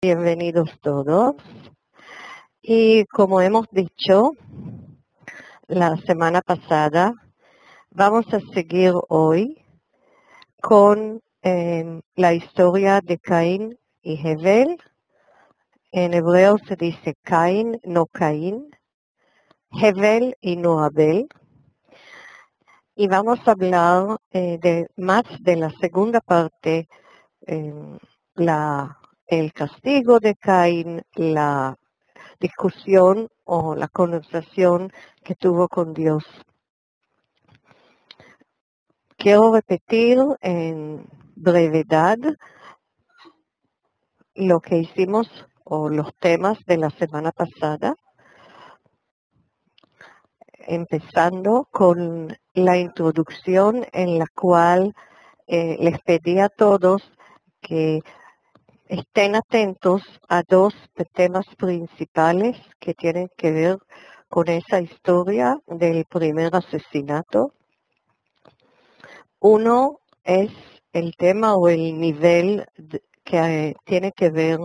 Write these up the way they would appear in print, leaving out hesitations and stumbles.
Bienvenidos todos. Y como hemos dicho la semana pasada, vamos a seguir hoy con la historia de Caín y Hevel. En hebreo se dice Caín, no Caín, Hevel y no Abel. Y vamos a hablar más de la segunda parte, el castigo de Caín, la discusión o la conversación que tuvo con Dios. Quiero repetir en brevedad lo que hicimos o los temas de la semana pasada, empezando con la introducción en la cual les pedí a todos que estén atentos a dos temas principales que tienen que ver con esa historia del primer asesinato. Uno es el tema o el nivel que tiene que ver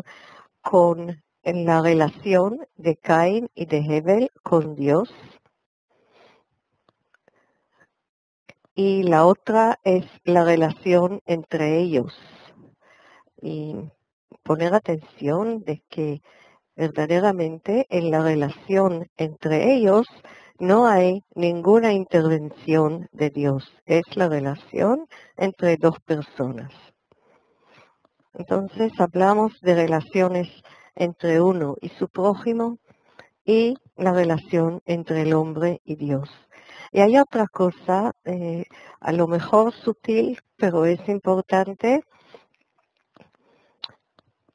con la relación de Caín y de Hevel con Dios. Y la otra es la relación entre ellos. Y poner atención de que verdaderamente en la relación entre ellos no hay ninguna intervención de Dios. Es la relación entre dos personas. Entonces hablamos de relaciones entre uno y su prójimo y la relación entre el hombre y Dios. Y hay otra cosa, a lo mejor sutil, pero es importante,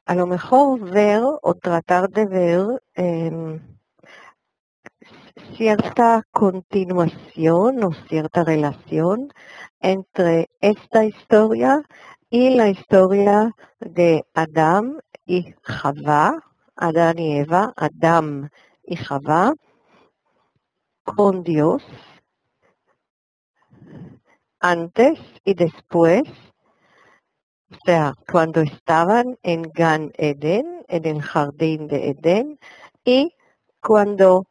a lo mejor ver o tratar de ver cierta continuación o cierta relación entre esta historia y la historia de Adán y Javá, Adán y Eva, Adán y Javá, con Dios, antes y después, o sea, cuando estaban en Gan Eden, en el jardín de Edén, y cuando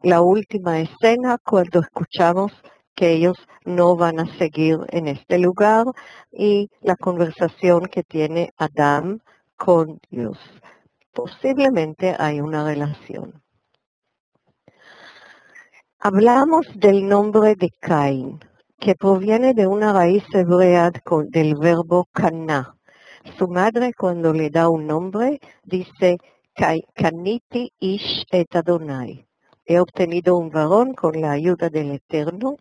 la última escena, cuando escuchamos que ellos no van a seguir en este lugar, y la conversación que tiene Adán con Dios. Posiblemente hay una relación. Hablamos del nombre de Caín, que proviene de una raíz hebrea del verbo caná. Su madre, cuando le da un nombre, dice Caniti ish et Adonai. He obtenido un varón con la ayuda del Eterno.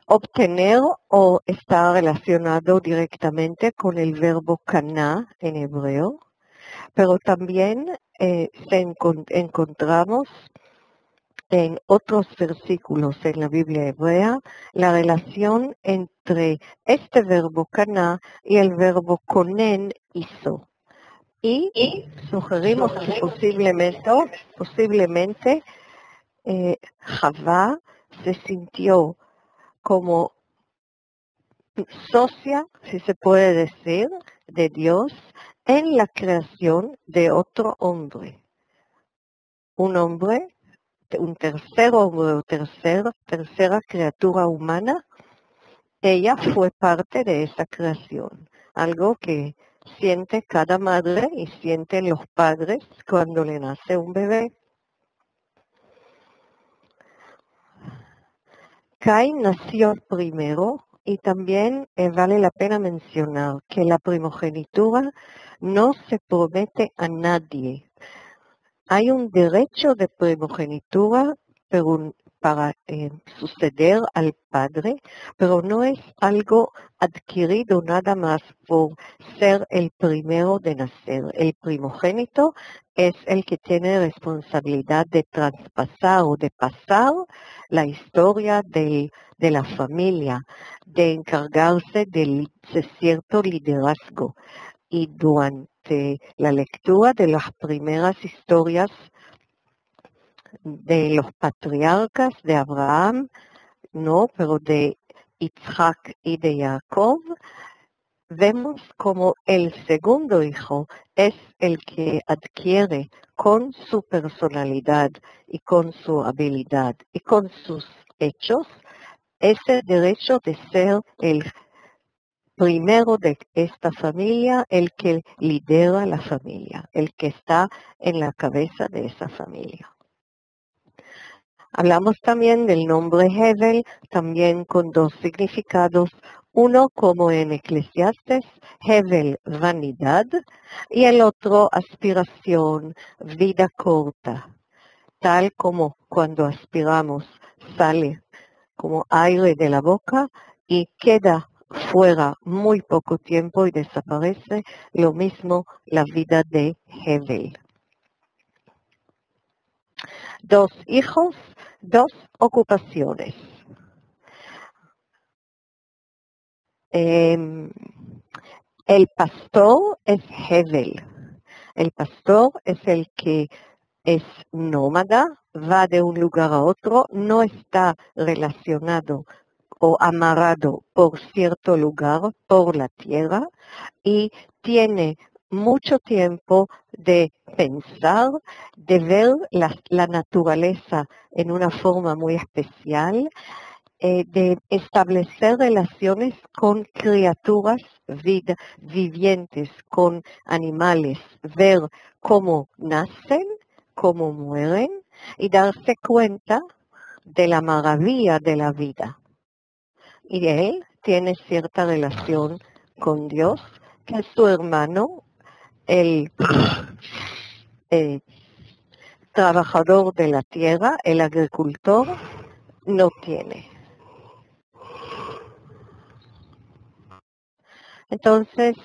Obtener o está relacionado directamente con el verbo caná en hebreo, pero también encontramos en otros versículos en la Biblia hebrea la relación entre este verbo caná y el verbo konen hizo. Y sugerimos que posiblemente Javá se sintió como socia, si se puede decir, de Dios en la creación de otro hombre. Un hombre, un tercer hombre o tercera criatura humana, ella fue parte de esa creación. Algo que siente cada madre y sienten los padres cuando le nace un bebé. Caín nació primero y también vale la pena mencionar que la primogenitura no se promete a nadie. Hay un derecho de primogenitura para suceder al padre, pero no es algo adquirido nada más por ser el primero de nacer. El primogénito es el que tiene responsabilidad de traspasar o de pasar la historia de la familia, de encargarse de cierto liderazgo. Y durante la lectura de las primeras historias de los patriarcas de Abraham, no, pero de Isaac y de Jacob, vemos como el segundo hijo es el que adquiere con su personalidad y con su habilidad y con sus hechos ese derecho de ser el primero de esta familia, el que lidera la familia, el que está en la cabeza de esa familia. Hablamos también del nombre Hevel, también con dos significados. Uno, como en Eclesiastes, Hevel, vanidad, y el otro, aspiración, vida corta. Tal como cuando aspiramos sale como aire de la boca y queda fuera muy poco tiempo y desaparece, lo mismo la vida de Hevel. Dos hijos, dos ocupaciones. El pastor es Hevel. El pastor es el que es nómada, va de un lugar a otro, no está relacionado o amarrado por cierto lugar, por la tierra, y tiene mucho tiempo de pensar, de ver la naturaleza en una forma muy especial, de establecer relaciones con criaturas vivientes, con animales, ver cómo nacen, cómo mueren y darse cuenta de la maravilla de la vida. Y él tiene cierta relación con Dios que su hermano, el trabajador de la tierra, el agricultor, no tiene. Entonces,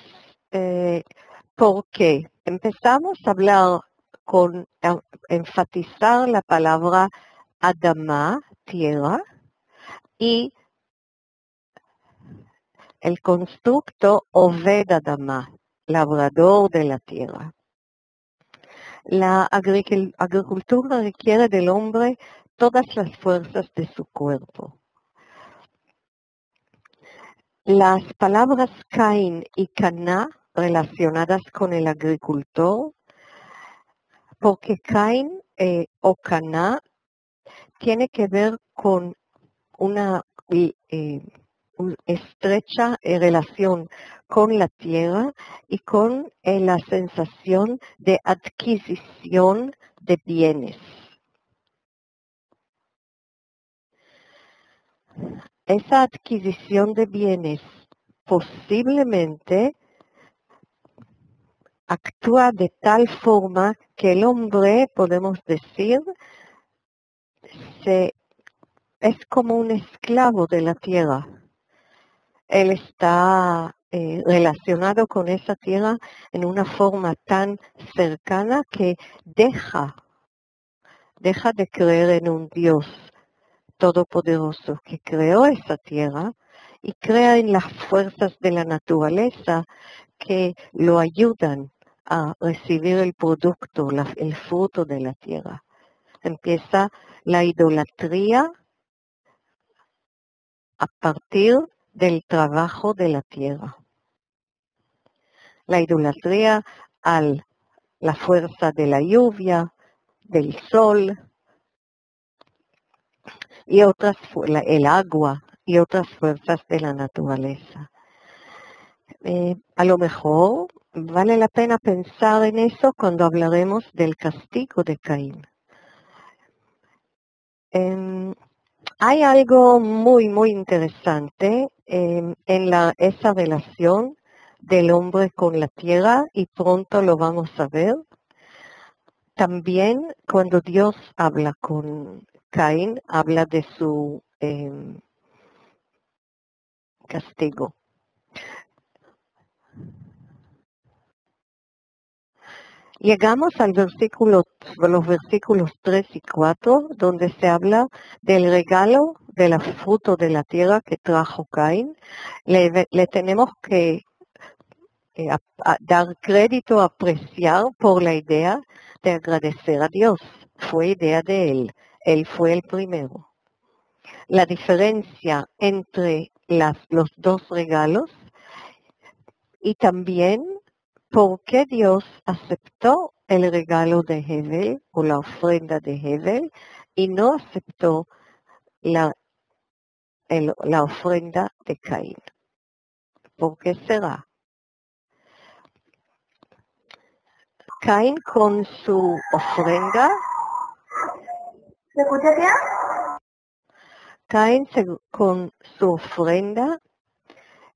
¿por qué? Empezamos a hablar a enfatizar la palabra Adama, tierra, y el constructo Oved Adama, labrador de la tierra. La agricultura requiere del hombre todas las fuerzas de su cuerpo. Las palabras Caín y Caná relacionadas con el agricultor, porque Caín o Caná tiene que ver con una estrecha relación con la tierra y con la sensación de adquisición de bienes. Esa adquisición de bienes posiblemente actúa de tal forma que el hombre, podemos decir, es como un esclavo de la tierra. Él está relacionado con esa tierra en una forma tan cercana que deja de creer en un Dios todopoderoso que creó esa tierra y crea en las fuerzas de la naturaleza que lo ayudan a recibir el producto, el fruto de la tierra. Empieza la idolatría a partir del trabajo de la tierra. La idolatría a la fuerza de la lluvia, del sol, y el agua y otras fuerzas de la naturaleza. A lo mejor vale la pena pensar en eso cuando hablaremos del castigo de Caín. Hay algo muy, muy interesante en esa relación del hombre con la tierra y pronto lo vamos a ver. También cuando Dios habla con Caín, habla de su castigo. Llegamos los versículos 3 y 4, donde se habla del regalo del fruto de la tierra que trajo Caín. Le tenemos que dar crédito, apreciar por la idea de agradecer a Dios. Fue idea de él. Él fue el primero. La diferencia entre los dos regalos Y también por qué Dios aceptó el regalo de Hevel o la ofrenda de Hevel y no aceptó la ofrenda de Caín. ¿Por qué será? Caín con su ofrenda. ¿Se escucha bien? Caín con su ofrenda.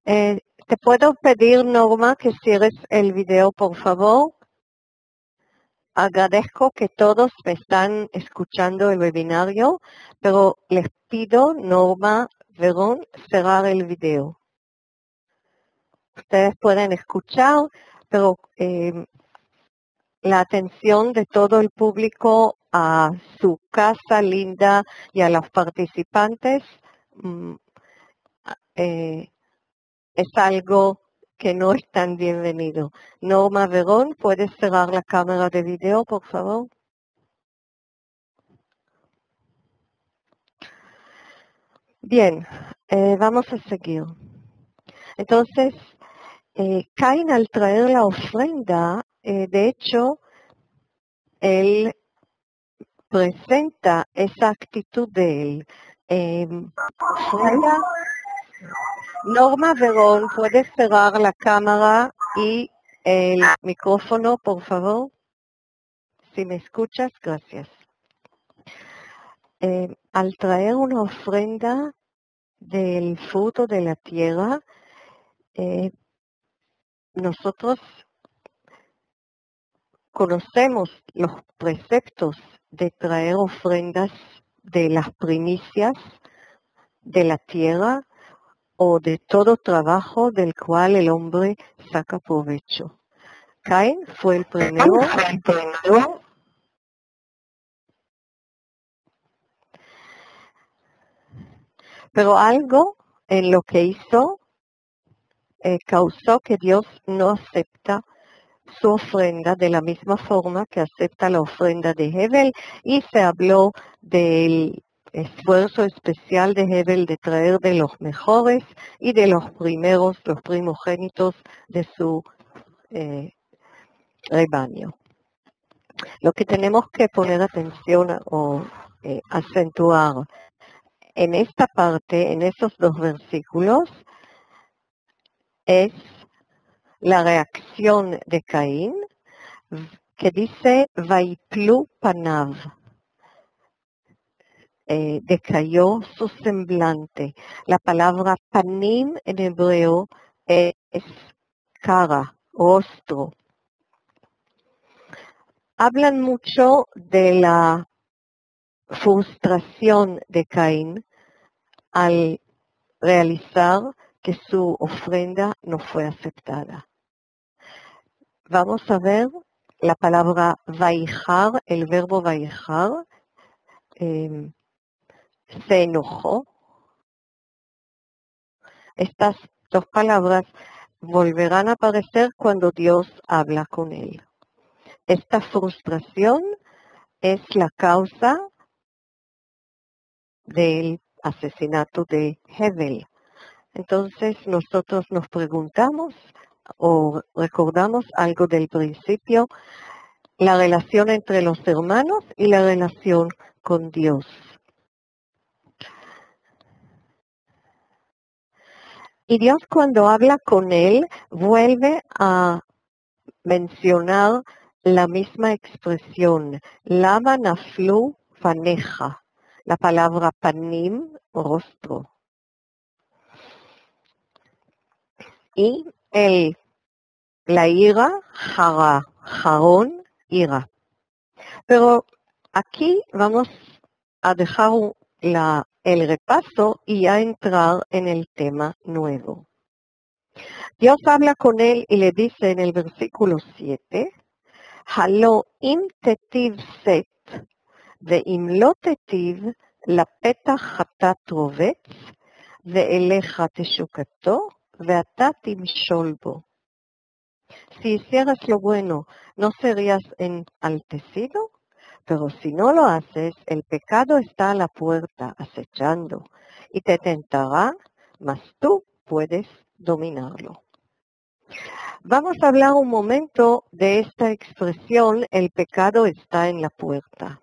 ¿Te puedo pedir, Norma, que cierres el video, por favor? Agradezco que todos me están escuchando el webinario, pero les pido, Norma, Verón, cerrar el video. Ustedes pueden escuchar, pero la atención de todo el público a su casa linda y a los participantes es algo que no es tan bienvenido. Norma Verón, ¿puedes cerrar la cámara de video, por favor? Bien, vamos a seguir. Entonces, Caín al traer la ofrenda, de hecho, él presenta esa actitud de él. Ofrenda. Norma Verón, ¿puedes cerrar la cámara y el micrófono, por favor? Si me escuchas, gracias. Al traer una ofrenda del fruto de la tierra, nosotros conocemos los preceptos de traer ofrendas de las primicias de la tierra o de todo trabajo del cual el hombre saca provecho. Caín fue el primero. Pero algo en lo que hizo causó que Dios no acepta su ofrenda de la misma forma que acepta la ofrenda de Hevel, y se habló del esfuerzo especial de Hevel de traer de los mejores y de los primeros, los primogénitos de su rebaño. Lo que tenemos que poner atención o acentuar en esta parte, en esos dos versículos, es la reacción de Caín, que dice, Vaiplu panav, decayó su semblante. La palabra panim en hebreo es cara, rostro. Hablan mucho de la frustración de Caín al realizar que su ofrenda no fue aceptada. Vamos a ver la palabra vaijar, el verbo vaijar, se enojó. Estas dos palabras volverán a aparecer cuando Dios habla con él. Esta frustración es la causa del asesinato de Hevel. Entonces nosotros nos preguntamos o recordamos algo del principio, la relación entre los hermanos y la relación con Dios. Y Dios, cuando habla con él, vuelve a mencionar la misma expresión, lama naflu faneja, la palabra panim, rostro. Y la ira, jara, jarón, ira. Pero aquí vamos a dejar el repaso y a entrar en el tema nuevo. Dios habla con él y le dice en el versículo 7, Halo im tetiv set, veim lo tetiv, lapetach hatat rovץ, ואליך תשוקתו, ואתה תמשול בו. Si hicieras lo bueno, ¿no serías enaltecido? Pero si no lo haces, el pecado está a la puerta, acechando, y te tentará, mas tú puedes dominarlo. Vamos a hablar un momento de esta expresión, el pecado está en la puerta.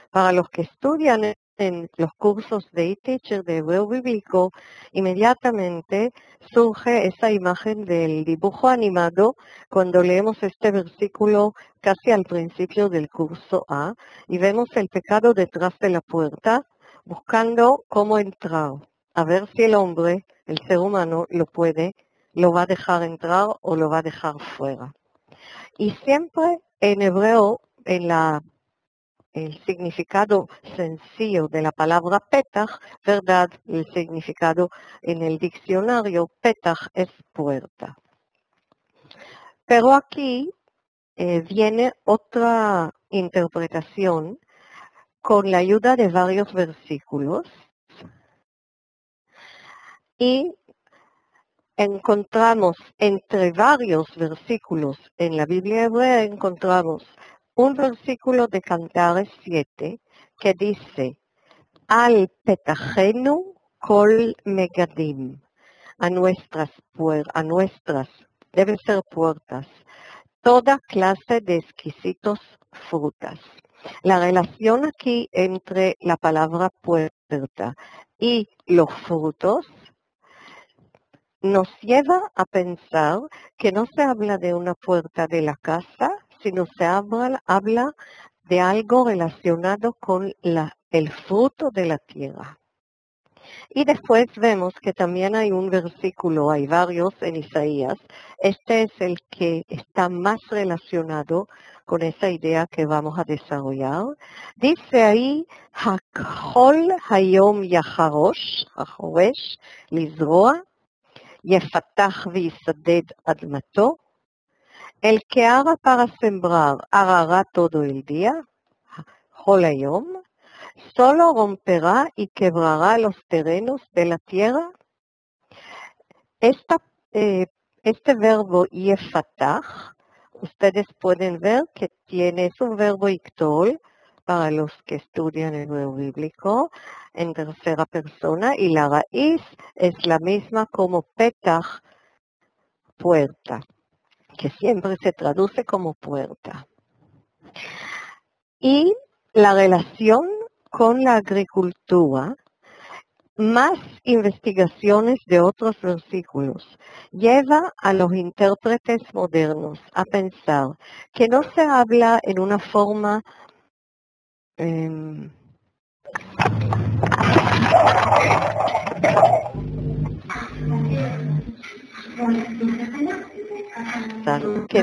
Para los que estudian en los cursos de e-teacher de hebreo bíblico, inmediatamente surge esa imagen del dibujo animado cuando leemos este versículo casi al principio del curso A y vemos el pecado detrás de la puerta buscando cómo entrar, a ver si el hombre, el ser humano, lo va a dejar entrar o lo va a dejar fuera. Y siempre en hebreo, el significado sencillo de la palabra petach, ¿verdad? El significado en el diccionario, petach es puerta. Pero aquí viene otra interpretación con la ayuda de varios versículos y encontramos entre varios versículos en la Biblia hebrea, encontramos un versículo de Cantares 7 que dice, al petajenu kol megadim, a nuestras, deben ser puertas, toda clase de exquisitos frutas. La relación aquí entre la palabra puerta y los frutos nos lleva a pensar que no se habla de una puerta de la casa, sino se habla de algo relacionado con el fruto de la tierra. Y después vemos que también hay un versículo, hay varios en Isaías, este es el que está más relacionado con esa idea que vamos a desarrollar. Dice ahí, Hakol hayom yaharosh, lizroa, יפתח ויסדד אדמתו, el que haga para sembrar arará todo el día, jolayom, solo romperá y quebrará los terrenos de la tierra. Este verbo yefatach, ustedes pueden ver que es un verbo ictol para los que estudian el hebreo bíblico en tercera persona y la raíz es la misma como petach, puerta, que siempre se traduce como puerta. Y la relación con la agricultura, más investigaciones de otros versículos, lleva a los intérpretes modernos a pensar que no se habla en una forma que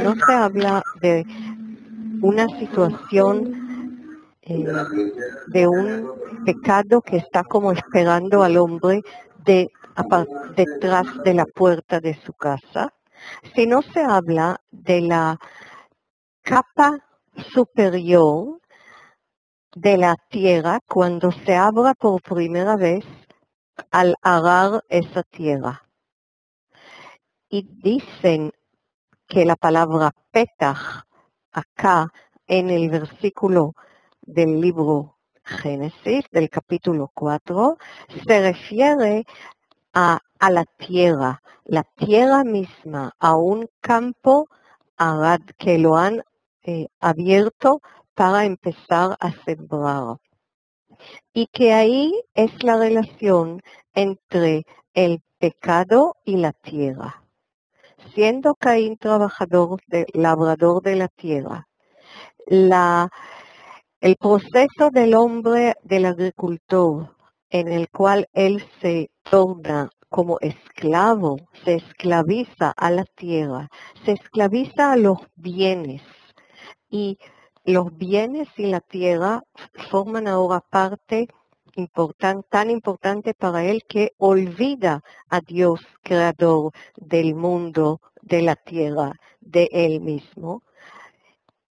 no se habla de una situación de un pecado que está como esperando al hombre detrás de la puerta de su casa, sino se habla de la capa superior de la tierra cuando se abra por primera vez al arar esa tierra. Y dicen que la palabra petach acá en el versículo del libro Génesis, del capítulo 4, se refiere a la tierra misma, a un campo arad que lo han abierto para empezar a sembrar. Y que ahí es la relación entre el pecado y la tierra. Siendo Caín labrador de la tierra, el proceso del hombre, del agricultor, en el cual él se torna como esclavo, se esclaviza a la tierra, se esclaviza a los bienes, y los bienes y la tierra forman ahora parte tan importante para él que olvida a Dios, creador del mundo, de la tierra, de él mismo.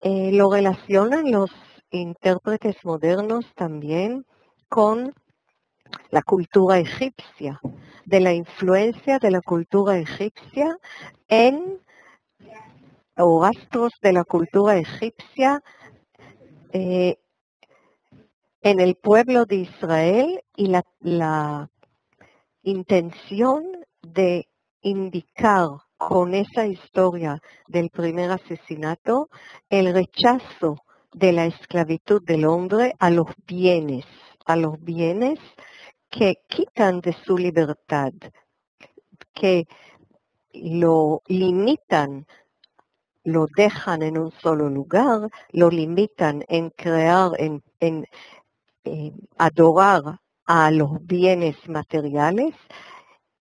Lo relacionan los intérpretes modernos también con la cultura egipcia, de la influencia de la cultura egipcia o rastros de la cultura egipcia en el pueblo de Israel y la intención de indicar con esa historia del primer asesinato el rechazo de la esclavitud del hombre a los bienes que quitan de su libertad, que lo limitan, lo dejan en un solo lugar, lo limitan en crear, en adorar a los bienes materiales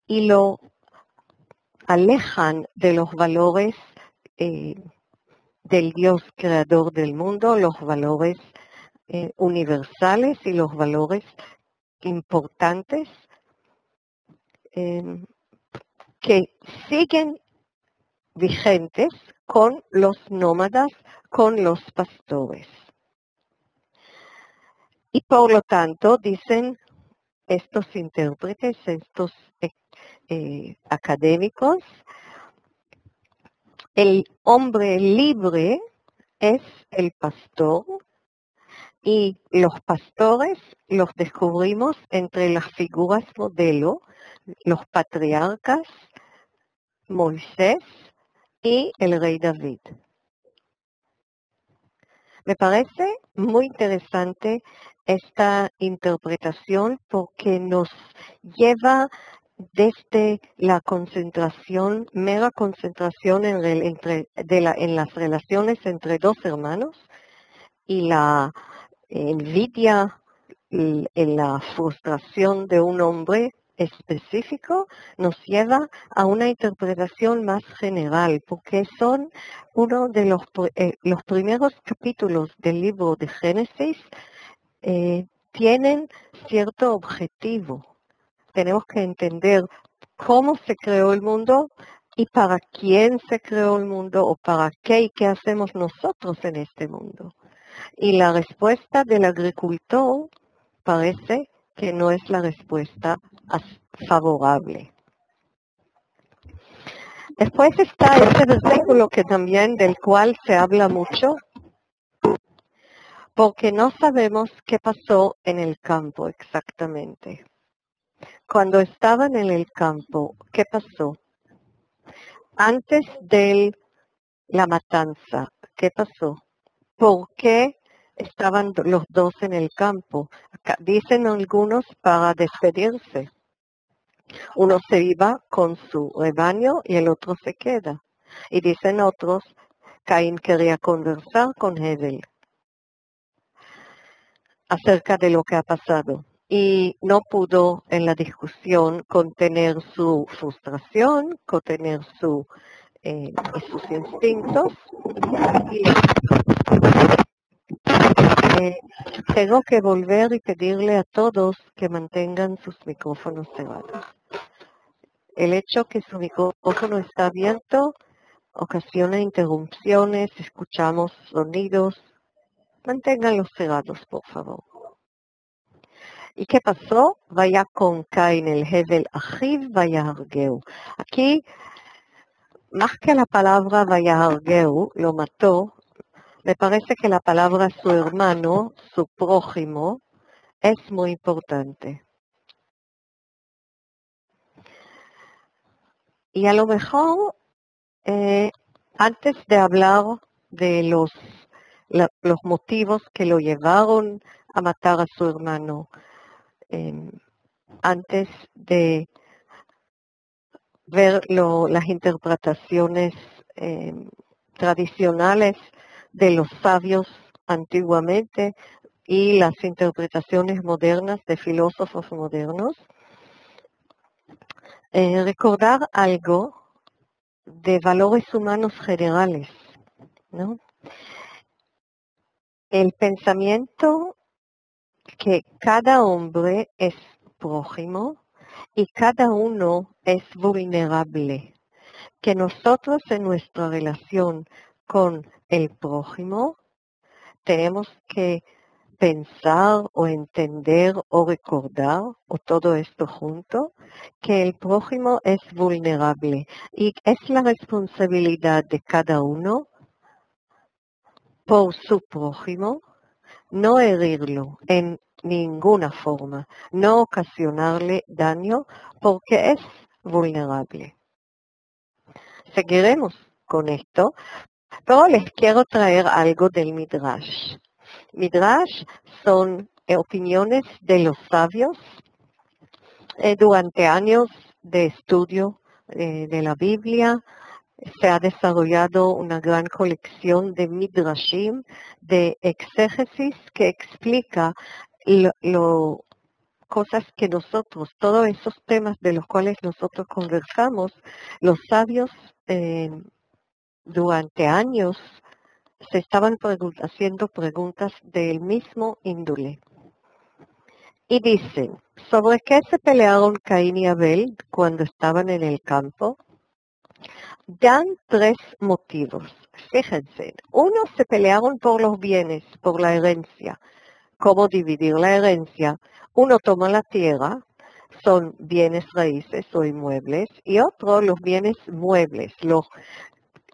y lo alejan de los valores del Dios creador del mundo, los valores universales y los valores importantes que siguen vigentes con los nómadas, con los pastores. Y por lo tanto, dicen estos intérpretes, estos académicos, el hombre libre es el pastor y los pastores los descubrimos entre las figuras modelo, los patriarcas, Moisés y el rey David. Me parece muy interesante esta interpretación porque nos lleva desde la concentración, mera concentración en las relaciones entre dos hermanos y la envidia y la frustración de un hombre específico, nos lleva a una interpretación más general, porque son uno de los primeros capítulos del libro de Génesis, tienen cierto objetivo. Tenemos que entender cómo se creó el mundo y para quién se creó el mundo o para qué y qué hacemos nosotros en este mundo. Y la respuesta del agricultor parece que no es la respuesta favorable. Después está este versículo que también del cual se habla mucho, porque no sabemos qué pasó en el campo exactamente. Cuando estaban en el campo, ¿qué pasó? Antes de la matanza, ¿qué pasó? ¿Por qué estaban los dos en el campo? Dicen algunos para despedirse. Uno se iba con su rebaño y el otro se queda. Y dicen otros, Caín quería conversar con Hebel acerca de lo que ha pasado. Y no pudo en la discusión contener su frustración, contener sus instintos. Tengo que volver y pedirle a todos que mantengan sus micrófonos cerrados. El hecho que su micrófono está abierto ocasiona interrupciones, escuchamos sonidos. Manténganlos cerrados, por favor. ¿Y qué pasó? Vaya con Caín el Hevel Achiv Vayahargeu. Aquí, más que la palabra Vayahargeu, lo mató, me parece que la palabra su hermano, su prójimo, es muy importante. Y a lo mejor, antes de hablar de los motivos que lo llevaron a matar a su hermano, antes de ver las interpretaciones tradicionales de los sabios antiguamente y las interpretaciones modernas de filósofos modernos, recordar algo de valores humanos generales, ¿no? El pensamiento que cada hombre es prójimo y cada uno es vulnerable, que nosotros en nuestra relación con el prójimo tenemos que pensar o entender o recordar, o todo esto junto, que el prójimo es vulnerable y es la responsabilidad de cada uno por su prójimo no herirlo en ninguna forma, no ocasionarle daño porque es vulnerable. seguiremos con esto, pero les quiero traer algo del Midrash. Midrash son opiniones de los sabios durante años de estudio de la Biblia. Se ha desarrollado una gran colección de midrashim, de exégesis que explica cosas que nosotros, todos esos temas de los cuales nosotros conversamos, los sabios durante años se estaban haciendo preguntas del mismo índole. Y dicen, ¿sobre qué se pelearon Caín y Abel cuando estaban en el campo? Dan 3 motivos. Fíjense, uno, se pelearon por los bienes, por la herencia. ¿Cómo dividir la herencia? Uno toma la tierra, son bienes raíces o inmuebles, y otro, los bienes muebles,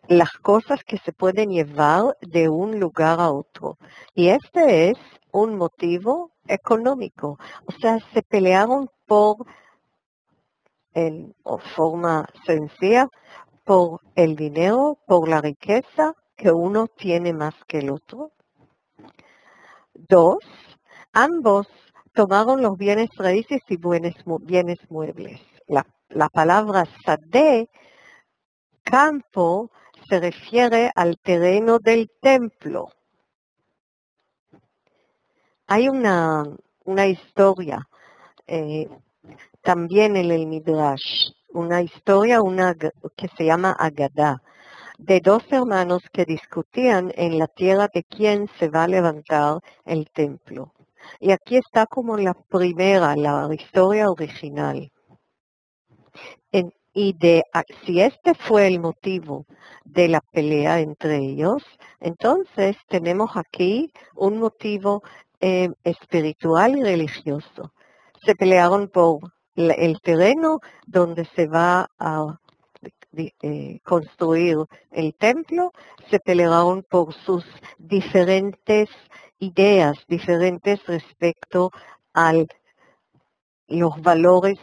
las cosas que se pueden llevar de un lugar a otro. Y este es un motivo económico. O sea, se pelearon en forma sencilla, por el dinero, por la riqueza que uno tiene más que el otro. 2, ambos tomaron los bienes raíces y bienes muebles. La palabra sadeh, campo, se refiere al terreno del templo. Hay una historia también en el Midrash, una historia que se llama Agadá, de 2 hermanos que discutían en la tierra de quién se va a levantar el templo. Y aquí está como la historia original. Si este fue el motivo de la pelea entre ellos, entonces tenemos aquí un motivo espiritual y religioso. Se pelearon por el terreno donde se va a construir el templo, se pelearon por sus diferentes ideas, diferentes respecto a los valores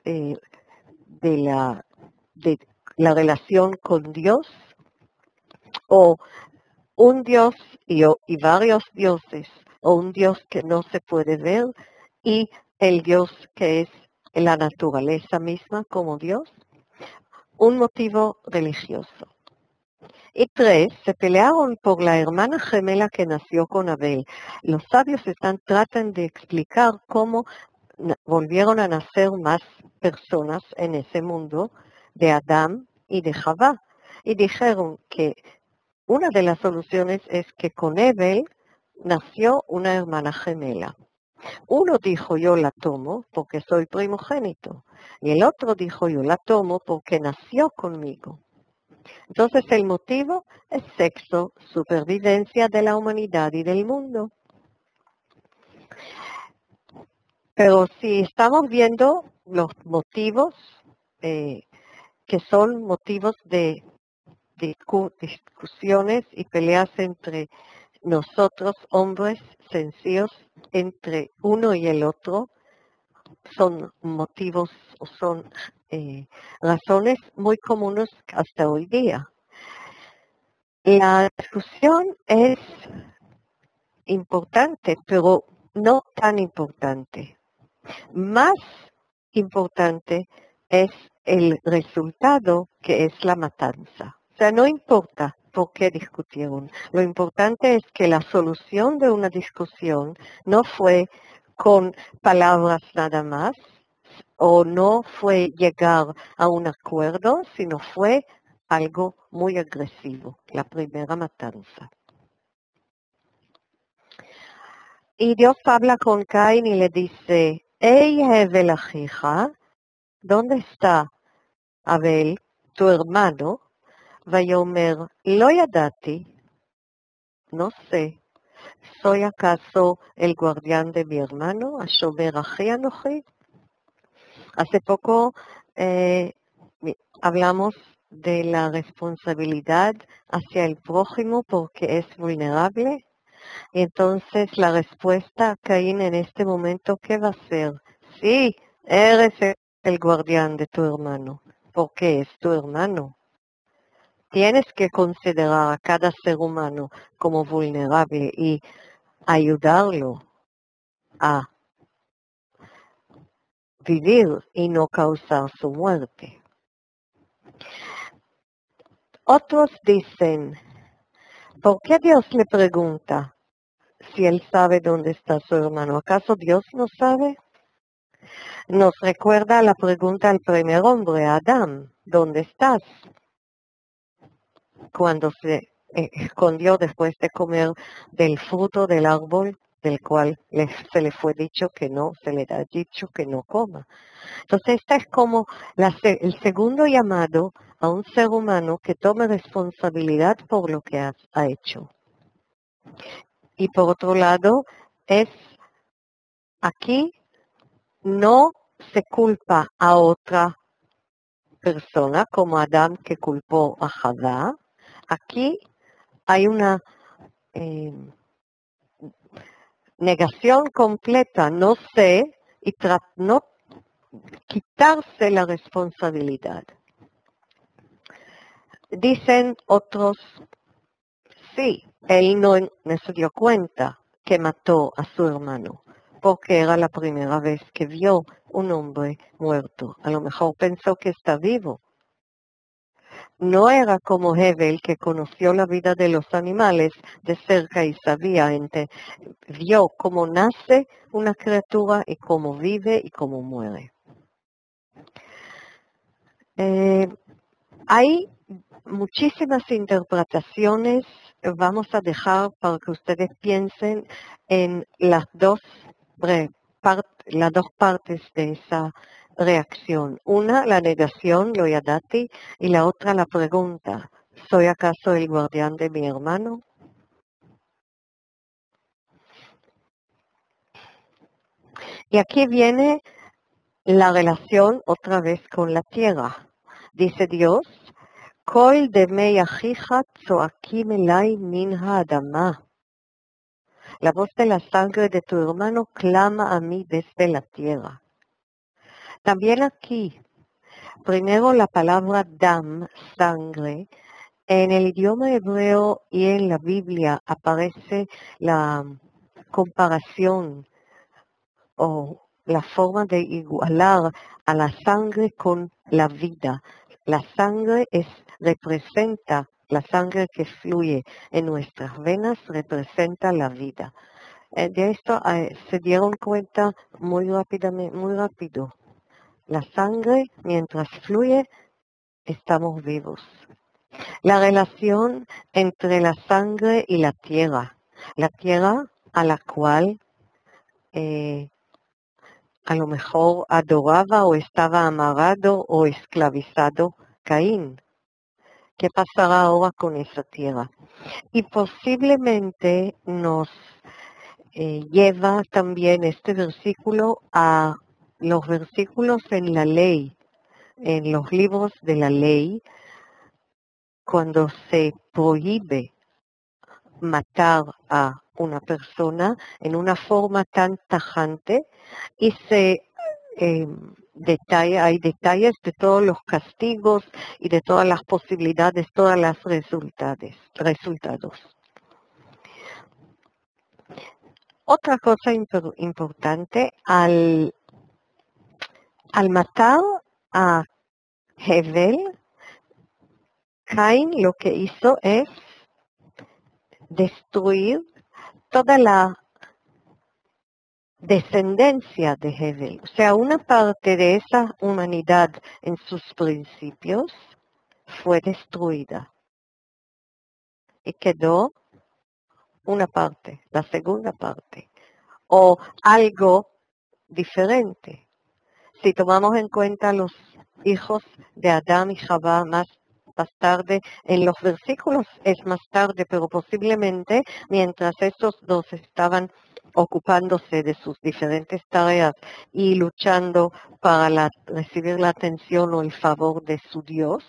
de la relación con Dios, o un Dios y varios dioses, o un Dios que no se puede ver, y el Dios que es la naturaleza misma como Dios, un motivo religioso. Y 3, se pelearon por la hermana gemela que nació con Abel. Los sabios tratan de explicar cómo volvieron a nacer más personas en ese mundo de Adán y de Javá. Y dijeron que una de las soluciones es que con Abel nació una hermana gemela. Uno dijo, yo la tomo porque soy primogénito. Y el otro dijo, yo la tomo porque nació conmigo. Entonces el motivo es sexo, supervivencia de la humanidad y del mundo. Pero si estamos viendo los motivos que son motivos de discusiones y peleas entre nosotros, hombres sencillos, entre uno y el otro, son motivos o son razones muy comunes hasta hoy día. La discusión es importante, pero no tan importante. Más importante es el resultado, que es la matanza. O sea, no importa por qué discutieron. Lo importante es que la solución de una discusión no fue con palabras nada más, o no fue llegar a un acuerdo, sino fue algo muy agresivo, la primera matanza. Y Dios habla con Caín y le dice, Ey Hevel Achija, ¿dónde está Abel, tu hermano? Vayomer, Lo yadati, no sé, ¿soy acaso el guardián de mi hermano? Ashomer Achi Anochi. Hace poco hablamos de la responsabilidad hacia el prójimo porque es vulnerable. Y entonces la respuesta a Caín en este momento, ¿qué va a ser? Sí, eres el guardián de tu hermano, porque es tu hermano. tienes que considerar a cada ser humano como vulnerable y ayudarlo a vivir y no causar su muerte. Otros dicen, ¿por qué Dios le pregunta si él sabe dónde está su hermano? ¿Acaso Dios no sabe? Nos recuerda la pregunta al primer hombre, a Adán, ¿dónde estás? Cuando se escondió después de comer del fruto del árbol del cual se le fue dicho que no, se le ha dicho que no coma. Entonces, esta es como el segundo llamado a un ser humano que tome responsabilidad por lo que ha hecho. Y por otro lado, aquí no se culpa a otra persona como Adán que culpó a Jabá. Aquí hay una negación completa, no quitarse la responsabilidad. Dicen otros, sí, él no se dio cuenta que mató a su hermano, porque era la primera vez que vio un hombre muerto. A lo mejor pensó que está vivo. No era como Hebel, que conoció la vida de los animales de cerca y vio cómo nace una criatura y cómo vive y cómo muere. Hay muchísimas interpretaciones. Vamos a dejar para que ustedes piensen en las dos partes de esa reacción. Una, la negación, lo yadati, y la otra, la pregunta, ¿soy acaso el guardián de mi hermano? Y aquí viene la relación otra vez con la tierra. Dice Dios, Kol demei achija tzoakim elai min ha'adama. La voz de la sangre de tu hermano clama a mí desde la tierra. También aquí, primero la palabra dam, sangre, en el idioma hebreo y en la Biblia aparece la comparación o la forma de igualar a la sangre con la vida. La sangre representa, la sangre que fluye en nuestras venas representa la vida. De esto se dieron cuenta muy rápido. La sangre, mientras fluye, estamos vivos. La relación entre la sangre y la tierra a la cual a lo mejor adoraba o estaba amarrado o esclavizado Caín. ¿Qué pasará ahora con esa tierra? Y posiblemente nos lleva también este versículo a los versículos en la ley, en los libros de la ley, cuando se prohíbe matar a una persona en una forma tan tajante y hay detalles de todos los castigos y de todas las posibilidades, todos los resultados. Otra cosa importante, al matar a Hebel, Caín lo que hizo es destruir toda la descendencia de Hebel. O sea, una parte de esa humanidad en sus principios fue destruida. Y quedó una parte, la segunda parte, o algo diferente. Si tomamos en cuenta los hijos de Adán y Jabá más tarde, en los versículos es más tarde, pero posiblemente mientras estos dos estaban ocupándose de sus diferentes tareas y luchando para recibir la atención o el favor de su Dios,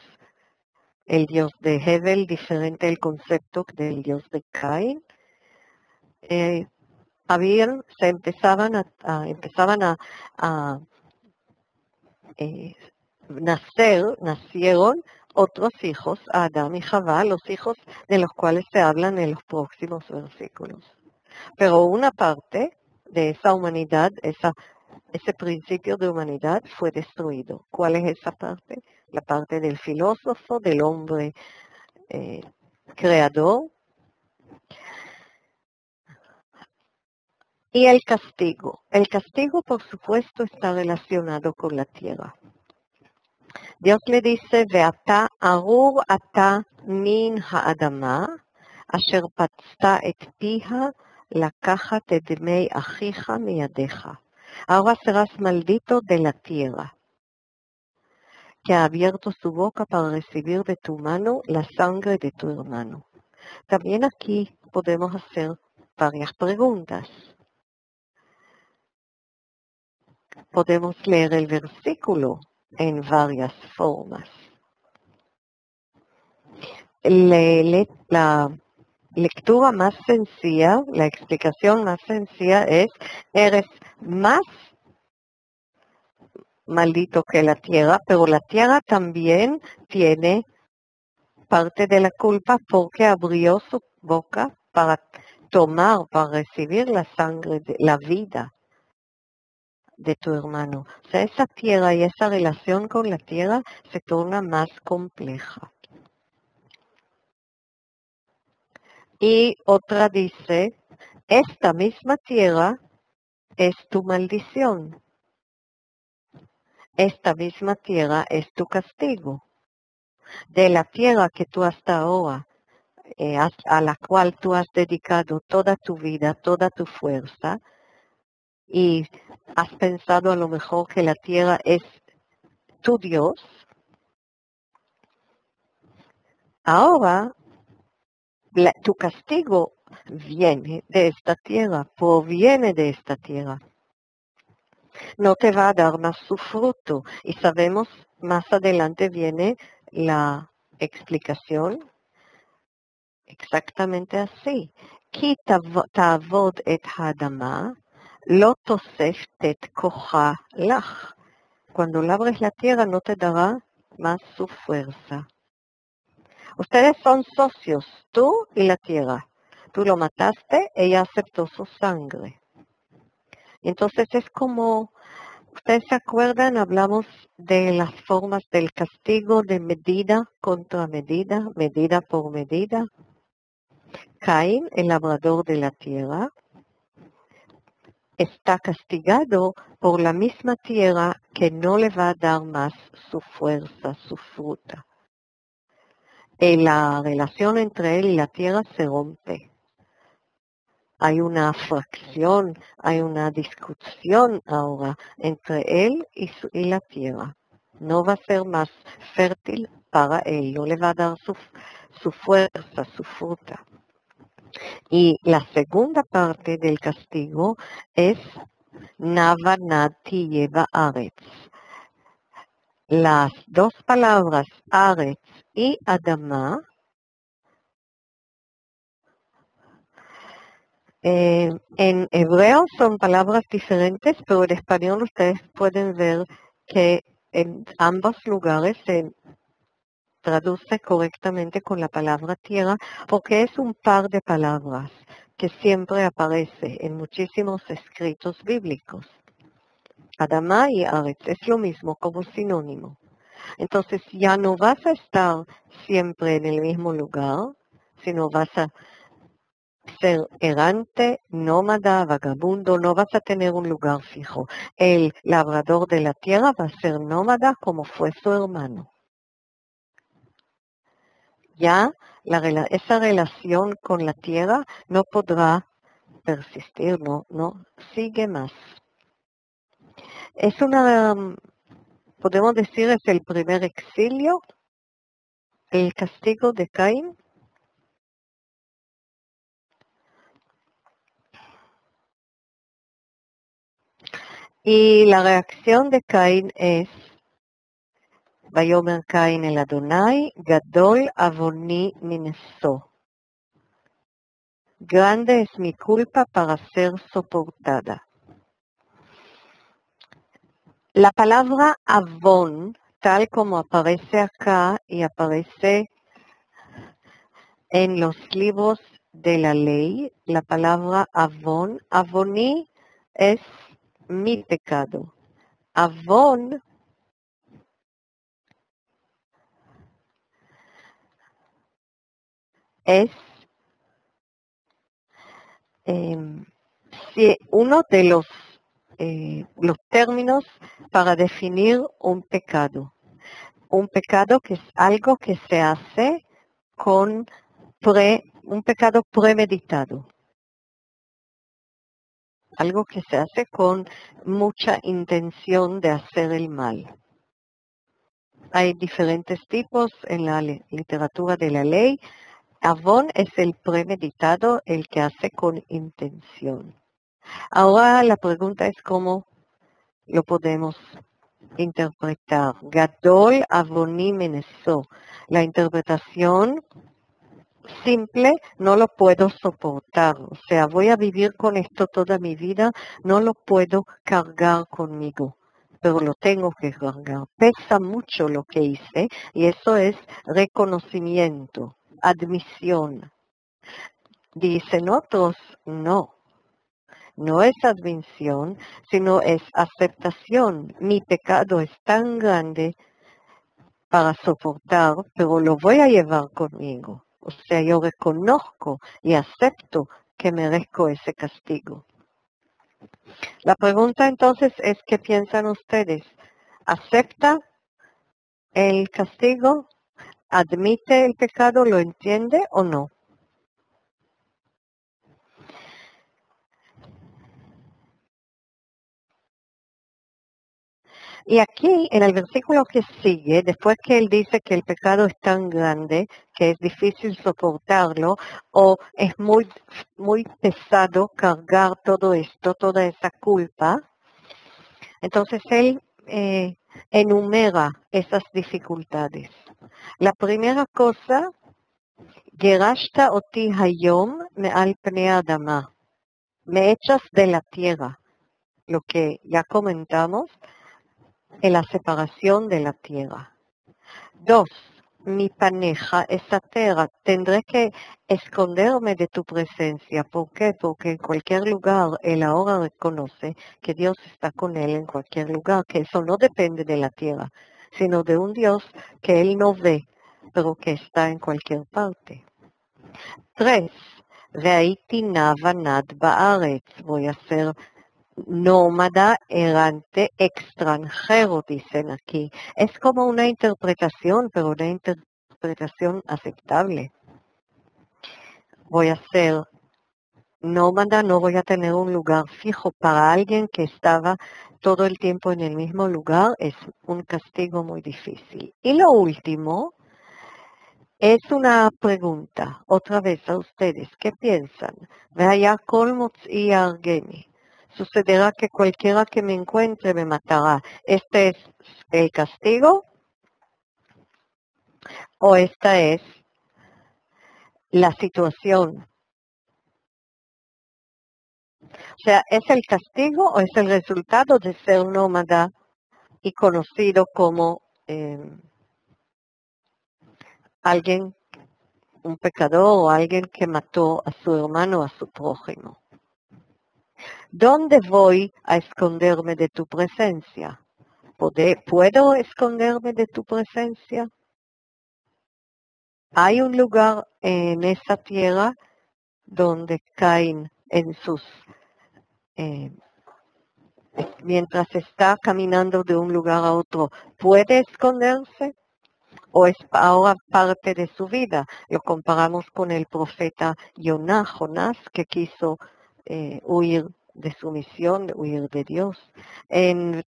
el Dios de Hebel, diferente el concepto del Dios de Caín, nacieron otros hijos, a Adán y Jabá, los hijos de los cuales se hablan en los próximos versículos. Pero una parte de esa humanidad, ese principio de humanidad fue destruido. ¿Cuál es esa parte? La parte del filósofo, del hombre creador. Y el castigo. El castigo, por supuesto, está relacionado con la tierra. Dios le dice, Ve'ata arur ata min ha'adama, asher patzta et pija, לקחת את דמי אחיך מידיך. Ahora serás maldito de la tierra, que ha abierto su boca para recibir de tu mano la sangre de tu hermano. También aquí podemos hacer varias preguntas. Podemos leer el versículo en varias formas. La lectura más sencilla, la explicación más sencilla es, eres más maldito que la tierra, pero la tierra también tiene parte de la culpa porque abrió su boca para tomar, para recibir la sangre, la vida de tu hermano. O sea, esa tierra y esa relación con la tierra se torna más compleja. Y otra dice, esta misma tierra es tu maldición. Esta misma tierra es tu castigo. De la tierra que tú hasta ahora, a la cual tú has dedicado toda tu vida, toda tu fuerza, y has pensado a lo mejor que la tierra es tu Dios, ahora tu castigo viene de esta tierra, proviene de esta tierra. No te va a dar más su fruto. Y sabemos, más adelante viene la explicación exactamente así. כי תעבוד את האדמה, לא תוספת כוחה לך. Cuando labres la tierra no te dará más su fuerza. Ustedes son socios, tú y la tierra. Tú lo mataste, ella aceptó su sangre. Y entonces es como, ustedes se acuerdan, hablamos de las formas del castigo de medida contra medida, medida por medida. Caín, el labrador de la tierra, está castigado por la misma tierra que no le va a dar más su fuerza, su fruta. Y la relación entre él y la tierra se rompe. Hay una fracción, hay una discusión ahora entre él y la tierra. No va a ser más fértil para él, no le va a dar su fuerza, su fruta. Y la segunda parte del castigo es Navanati Yeva Aretz. Las dos palabras Aretz y Adama en hebreo son palabras diferentes, pero en español ustedes pueden ver que en ambos lugares se traduce correctamente con la palabra tierra, porque es un par de palabras que siempre aparece en muchísimos escritos bíblicos. Adama y Aretz es lo mismo como sinónimo. Entonces ya no vas a estar siempre en el mismo lugar, sino vas a ser errante, nómada, vagabundo, no vas a tener un lugar fijo. El labrador de la tierra va a ser nómada como fue su hermano. Ya esa relación con la tierra no podrá persistir, no sigue más. Podemos decir, es el primer exilio, el castigo de Caín. Y la reacción de Caín es, Vayomer Caín el Adonai, Gadol avoni mineso. Grande es mi culpa para ser soportada. La palabra avon tal como aparece acá y aparece en los libros de la ley, la palabra avón. Avoní es mi pecado. Avón es uno de los términos para definir un pecado. Un pecado que es algo que se hace con un pecado premeditado. Algo que se hace con mucha intención de hacer el mal. Hay diferentes tipos en la literatura de la ley. Avón es el premeditado, el que hace con intención. Ahora la pregunta es cómo lo podemos interpretar. Gadol avoní menesó. La interpretación simple no lo puedo soportar. O sea, voy a vivir con esto toda mi vida, no lo puedo cargar conmigo, pero lo tengo que cargar. Pesa mucho lo que hice y eso es reconocimiento, admisión. Dicen otros, no. No es admisión, sino es aceptación. Mi pecado es tan grande para soportar, pero lo voy a llevar conmigo. O sea, yo reconozco y acepto que merezco ese castigo. La pregunta entonces es, ¿qué piensan ustedes? ¿Acepta el castigo? ¿Admite el pecado? ¿Lo entiende o no? Y aquí, en el versículo que sigue, después que él dice que el pecado es tan grande que es difícil soportarlo o es muy, muy pesado cargar todo esto, toda esa culpa, entonces él enumera esas dificultades. La primera cosa, Gerashta oti hayom me'al pnei adama, me echas de la tierra, lo que ya comentamos, en la separación de la tierra. 2. Mi paneja, esa tierra, tendré que esconderme de tu presencia. ¿Por qué? Porque en cualquier lugar él ahora reconoce que Dios está con él en cualquier lugar, que eso no depende de la tierra, sino de un Dios que él no ve, pero que está en cualquier parte. 3. Ve'aiti nava nad ba'aretz, voy a ser nómada, errante, extranjero, dicen aquí. Es como una interpretación, pero una interpretación aceptable. Voy a ser nómada, no voy a tener un lugar fijo. Para alguien que estaba todo el tiempo en el mismo lugar, es un castigo muy difícil. Y lo último es una pregunta, otra vez a ustedes, ¿qué piensan? Vaya colmots y argeni. Sucederá que cualquiera que me encuentre me matará. ¿Este es el castigo? ¿O esta es la situación? O sea, ¿es el castigo o es el resultado de ser nómada y conocido como alguien, un pecador o alguien que mató a su hermano o a su prójimo? ¿Dónde voy a esconderme de tu presencia? ¿Puedo esconderme de tu presencia? Hay un lugar en esa tierra donde Caín mientras está caminando de un lugar a otro, ¿puede esconderse? ¿O es ahora parte de su vida? Lo comparamos con el profeta Jonás, que quiso huir de su misión, de huir de Dios. En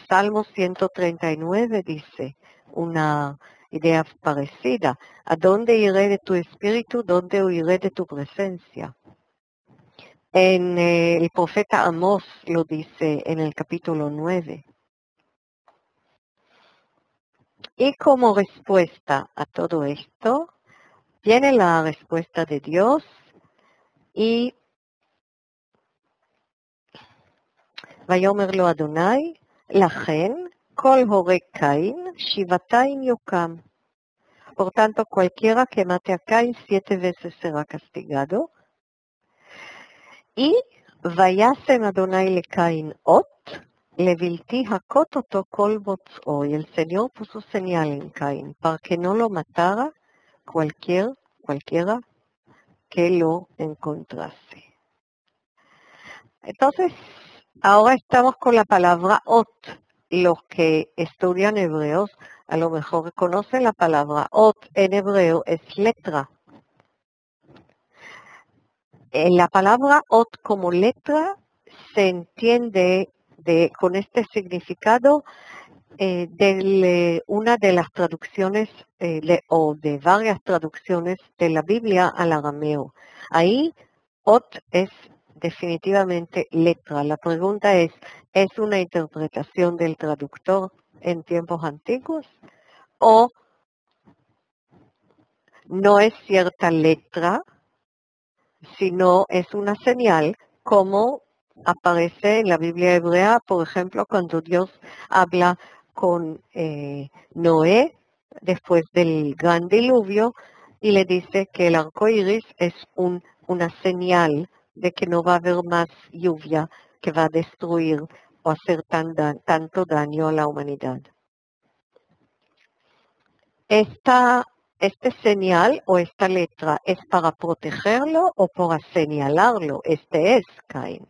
Salmo 139 dice una idea parecida. ¿A dónde iré de tu espíritu? ¿Dónde huiré de tu presencia? En el profeta Amós lo dice en el capítulo 9. Y como respuesta a todo esto, viene la respuesta de Dios y Vayomer lo Adonai, Lachen, Kol hore Caín, Shivataim yokam. Por tanto, cualquiera que mate a Caín 7 veces será castigado. Y Vayasem Adonai le Caín ot, levilti hakot oto kol botz'o. Y el Señor puso señal en Caín para que no lo matara cualquiera que lo encontrase. Entonces, ahora estamos con la palabra ot. Los que estudian hebreos a lo mejor conocen la palabra ot. En hebreo es letra. La palabra ot como letra se entiende con este significado de una de las traducciones o de varias traducciones de la Biblia al arameo. Ahí ot es definitivamente letra. La pregunta ¿es una interpretación del traductor en tiempos antiguos o no es cierta letra, sino es una señal como aparece en la Biblia hebrea, por ejemplo, cuando Dios habla con Noé después del gran diluvio y le dice que el arco iris es una señal de que no va a haber más lluvia que va a destruir o hacer tanto daño a la humanidad. Este señal o esta letra es para protegerlo o para señalarlo. Este es Caín.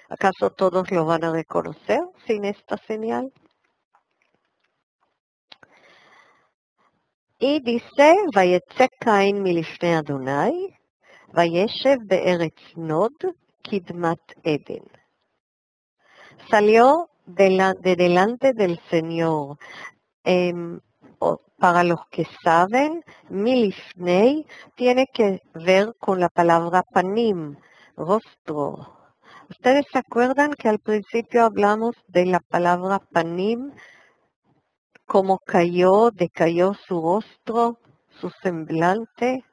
¿Acaso todos lo van a reconocer sin esta señal? Y dice, Vayetze Caín milifnei Adonai, Vayeshev be'eretz Nod, Kidmat Eden. Salió de delante del Señor. Para los que saben, milifnei tiene que ver con la palabra panim, rostro. ¿Ustedes se acuerdan que al principio hablamos de la palabra panim, cómo decayó su rostro, su semblante?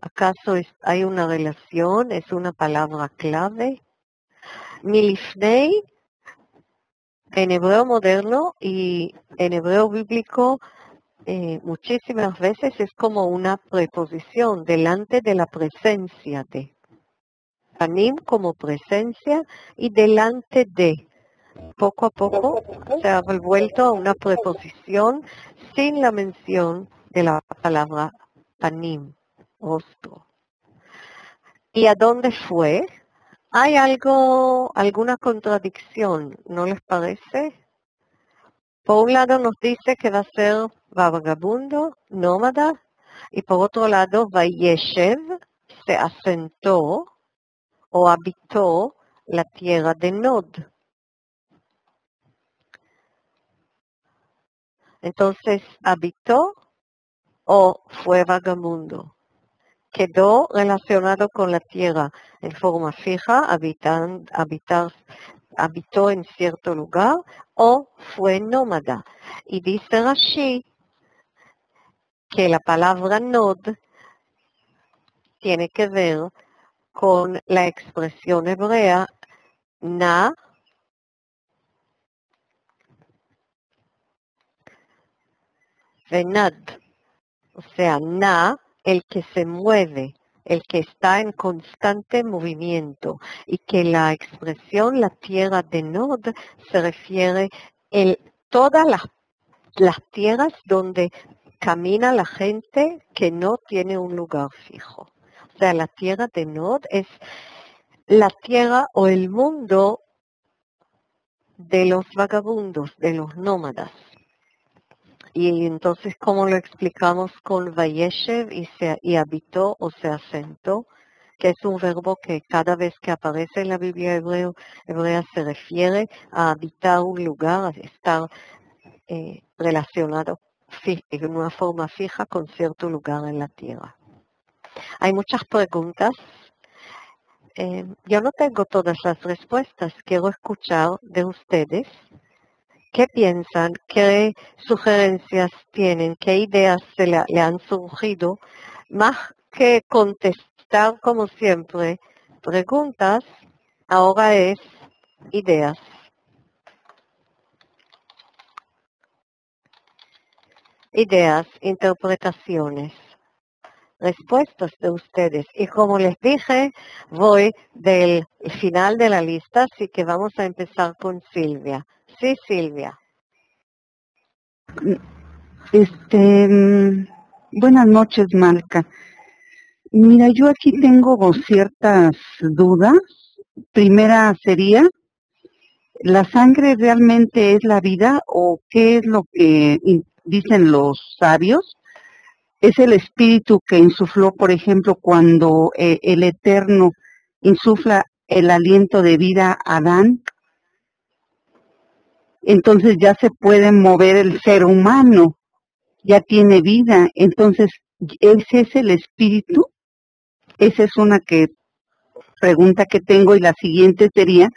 ¿Acaso hay una relación? ¿Es una palabra clave? Milifnei, en hebreo moderno y en hebreo bíblico, muchísimas veces es como una preposición delante de la presencia de. Panim como presencia y delante de. Poco a poco se ha vuelto a una preposición sin la mención de la palabra panim, rostro. ¿Y a dónde fue? Hay alguna contradicción, ¿no les parece? Por un lado nos dice que va a ser vagabundo, nómada, y por otro lado, Vayeshev se asentó o habitó la tierra de Nod. Entonces, ¿habitó o fue vagabundo? Quedó relacionado con la tierra en forma fija, habitó en cierto lugar, o fue nómada. Y dice Rashi que la palabra Nod tiene que ver con la expresión hebrea na, venad, o sea, na, el que se mueve, el que está en constante movimiento, y que la expresión la tierra de Nod se refiere a todas las tierras donde camina la gente que no tiene un lugar fijo. O sea, la tierra de Nod es la tierra o el mundo de los vagabundos, de los nómadas. Y entonces, ¿cómo lo explicamos con Vayeshev y habitó o se asentó? Que es un verbo que cada vez que aparece en la Biblia hebrea se refiere a habitar un lugar, a estar relacionado en una forma fija con cierto lugar en la tierra. Hay muchas preguntas. Yo no tengo todas las respuestas. Quiero escuchar de ustedes. ¿Qué piensan? ¿Qué sugerencias tienen? ¿Qué ideas le han surgido? Más que contestar, como siempre, preguntas, ahora es ideas. ideas, interpretaciones, respuestas de ustedes. Y como les dije, voy del final de la lista, así que vamos a empezar con Silvia. Sí, Silvia. Buenas noches, Malca. Mira, yo aquí tengo ciertas dudas. Primera sería, ¿la sangre realmente es la vida o qué es lo que dicen los sabios? ¿Es el espíritu que insufló, por ejemplo, cuando el Eterno insufla el aliento de vida a Adán? Entonces ya se puede mover el ser humano, ya tiene vida. Entonces, ¿ese es el espíritu? Esa es una pregunta que tengo, y la siguiente sería,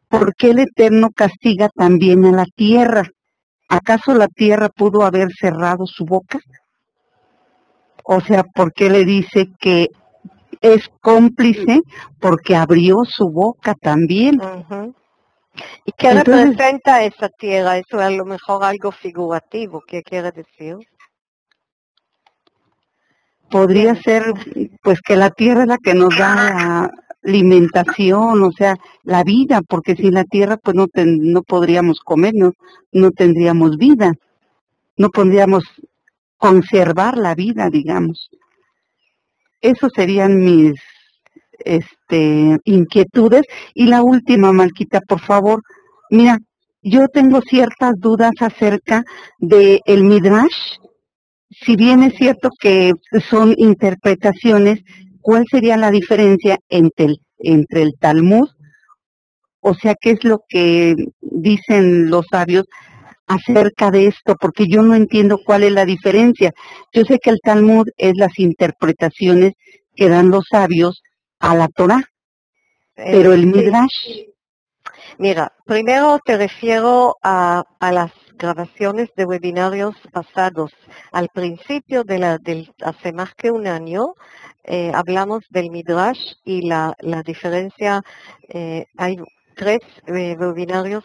¿por qué el Eterno castiga también a la tierra? ¿Acaso la tierra pudo haber cerrado su boca? O sea, ¿por qué le dice que es cómplice? Porque abrió su boca también. Uh-huh. ¿Y qué representa esa tierra? Eso es a lo mejor algo figurativo. ¿Qué quiere decir? Podría ser, pues, que la tierra es la que nos da la alimentación, o sea, la vida, porque sin la tierra, pues, no podríamos comer, no tendríamos vida, no podríamos conservar la vida, digamos. Esos serían mis inquietudes. Y la última, Malquita, por favor. Mira, yo tengo ciertas dudas acerca de el Midrash. Si bien es cierto que son interpretaciones, ¿cuál sería la diferencia entre el Talmud? O sea, ¿qué es lo que dicen los sabios acerca de esto? Porque yo no entiendo cuál es la diferencia. Yo sé que el Talmud es las interpretaciones que dan los sabios a la Torá, pero el Midrash... Mira, primero te refiero a las grabaciones de webinarios pasados. Al principio hace más que un año, hablamos del Midrash y la diferencia. Hay 3 webinarios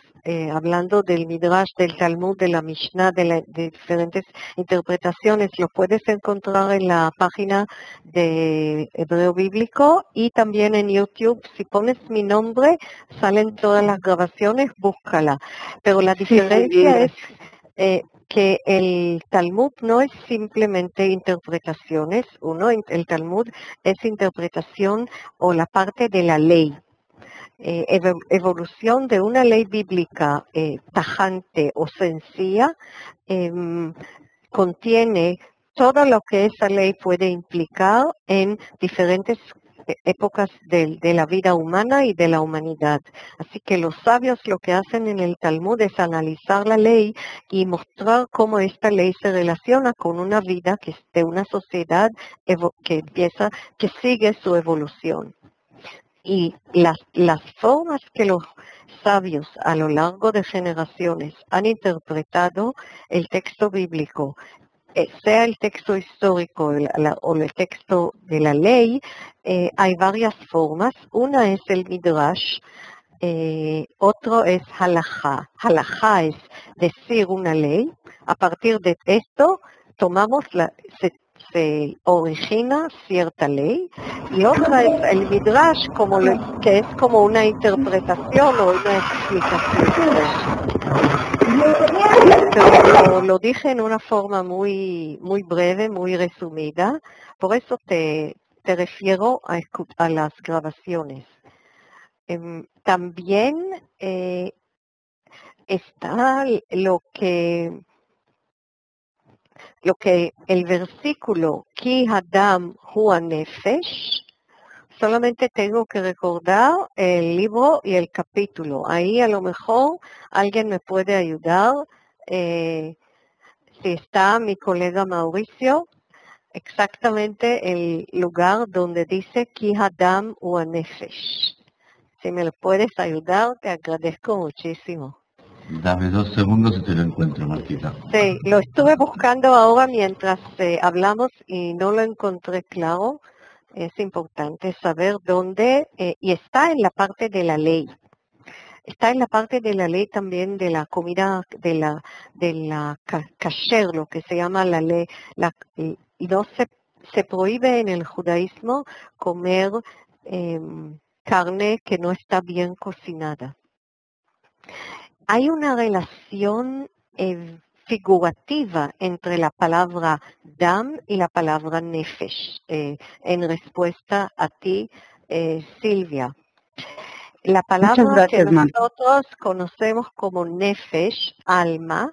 hablando del Midrash, del Talmud, de la Mishnah, de diferentes interpretaciones. Lo puedes encontrar en la página de Hebreo Bíblico y también en YouTube. Si pones mi nombre, salen todas las grabaciones, búscala. Pero la diferencia es que el Talmud no es simplemente interpretaciones. El Talmud es interpretación o la parte de la ley. Evolución de una ley bíblica tajante o sencilla contiene todo lo que esa ley puede implicar en diferentes épocas de la vida humana y de la humanidad. Así que los sabios lo que hacen en el Talmud es analizar la ley y mostrar cómo esta ley se relaciona con una vida de una sociedad que sigue su evolución. Y las formas que los sabios a lo largo de generaciones han interpretado el texto bíblico, sea el texto histórico o el texto de la ley, hay varias formas. Una es el Midrash, otro es halajá. Halajá es decir una ley. A partir de esto tomamos se origina cierta ley, y otra es el Midrash, que es como una interpretación o una explicación. Pero lo dije en una forma muy, muy breve, muy resumida, por eso te refiero a las grabaciones. También está lo que el versículo Ki Hadam Hu Nefesh, solamente tengo que recordar el libro y el capítulo. Ahí a lo mejor alguien me puede ayudar. Si está mi colega Mauricio, exactamente el lugar donde dice Ki Hadam Hu Nefesh. Si me lo puedes ayudar, te agradezco muchísimo. Dame 2 segundos y te lo encuentro, Marquita. Sí, lo estuve buscando ahora mientras hablamos y no lo encontré claro. Es importante saber dónde, y está en la parte de la ley. está en la parte de la ley también de la comida, de la kasher, lo que se llama la ley, y no se prohíbe en el judaísmo comer carne que no está bien cocinada. Hay una relación figurativa entre la palabra dam y la palabra nefesh, en respuesta a ti, Silvia. La palabra que nosotros conocemos como nefesh, alma,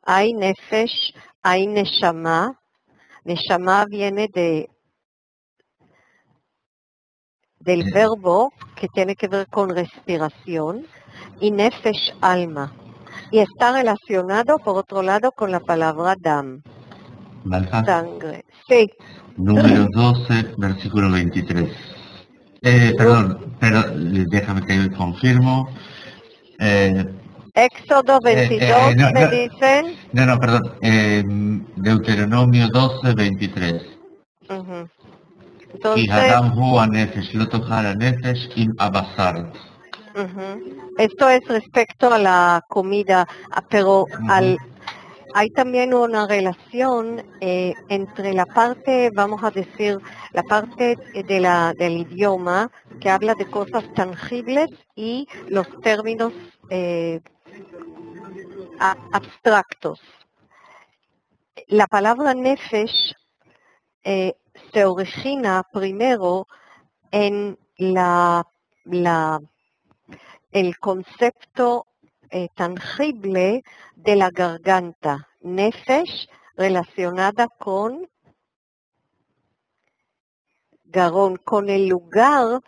hay nefesh, hay neshama. Neshama viene del verbo que tiene que ver con respiración, y nefesh, alma. Y está relacionado, por otro lado, con la palabra dam, Malhat, sangre. Sí. número 12, versículo 23. Perdón, pero déjame que confirmo. Éxodo 22 me dicen. No, perdón. Deuteronomio 12, 23. Uh-huh. Y Entonces, Adam hu anefesh, lo tojar anefesh im abasar. Esto es respecto a la comida, pero hay también una relación entre la parte, vamos a decir, la parte del idioma que habla de cosas tangibles y los términos abstractos. La palabra nefesh se origina primero en el concepto tangible de la garganta, nefesh, relacionada con garón, con el lugar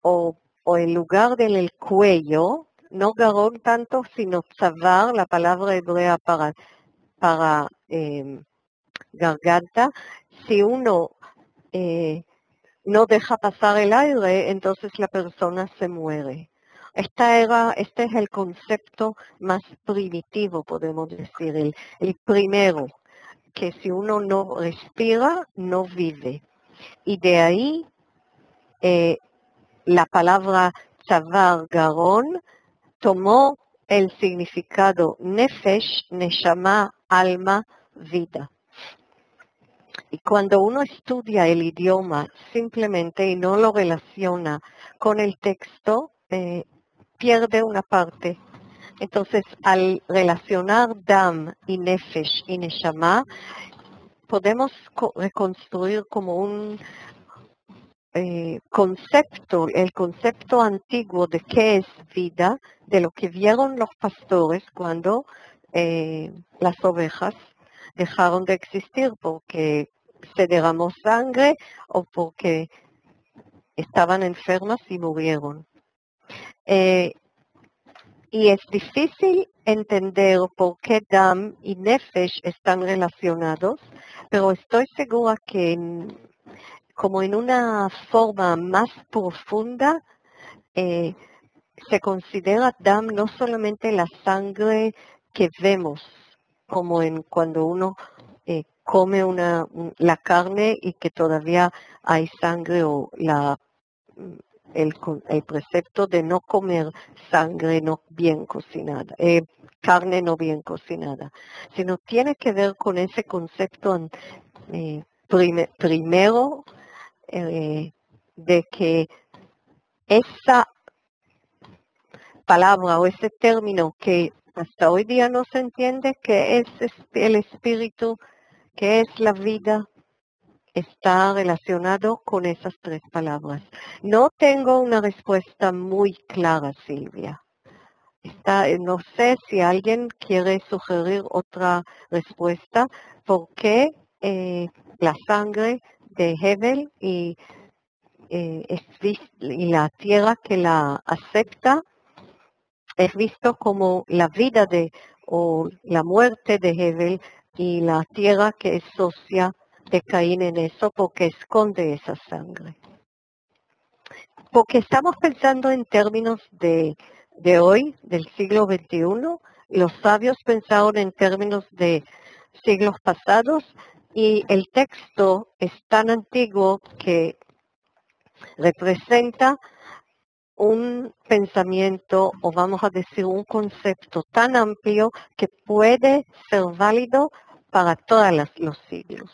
o el lugar del cuello, no garón tanto, sino tzavar, la palabra hebrea para garganta. Si uno no deja pasar el aire, entonces la persona se muere. Este es el concepto más primitivo, podemos decir, el primero, que si uno no respira, no vive. Y de ahí la palabra tzavar, garón, tomó el significado nefesh, neshama, alma, vida. Y cuando uno estudia el idioma simplemente y no lo relaciona con el texto, pierde una parte. Entonces, al relacionar dam y nefesh y neshama, podemos reconstruir como un concepto, el concepto antiguo de qué es vida, de lo que vieron los pastores cuando las ovejas dejaron de existir porque se derramó sangre o porque estaban enfermas y murieron. Y es difícil entender por qué dam y nefesh están relacionados, pero estoy segura que como en una forma más profunda, se considera dam no solamente la sangre que vemos, como cuando uno come la carne y que todavía hay sangre, o el precepto de no comer sangre no bien cocinada, carne no bien cocinada, sino tiene que ver con ese concepto primero de que esa palabra o ese término que hasta hoy día no se entiende, que es el espíritu, que es la vida, está relacionado con esas tres palabras. No tengo una respuesta muy clara, Silvia. No sé si alguien quiere sugerir otra respuesta. ¿Por qué la sangre de Hevel y la tierra que la acepta es visto como la vida o la muerte de Hevel, y la tierra que es socia de Caín en eso porque esconde esa sangre? Porque estamos pensando en términos de hoy, del siglo XXI, los sabios pensaron en términos de siglos pasados, Y el texto es tan antiguo que representa un pensamiento, o vamos a decir un concepto tan amplio que puede ser válido para todos los siglos.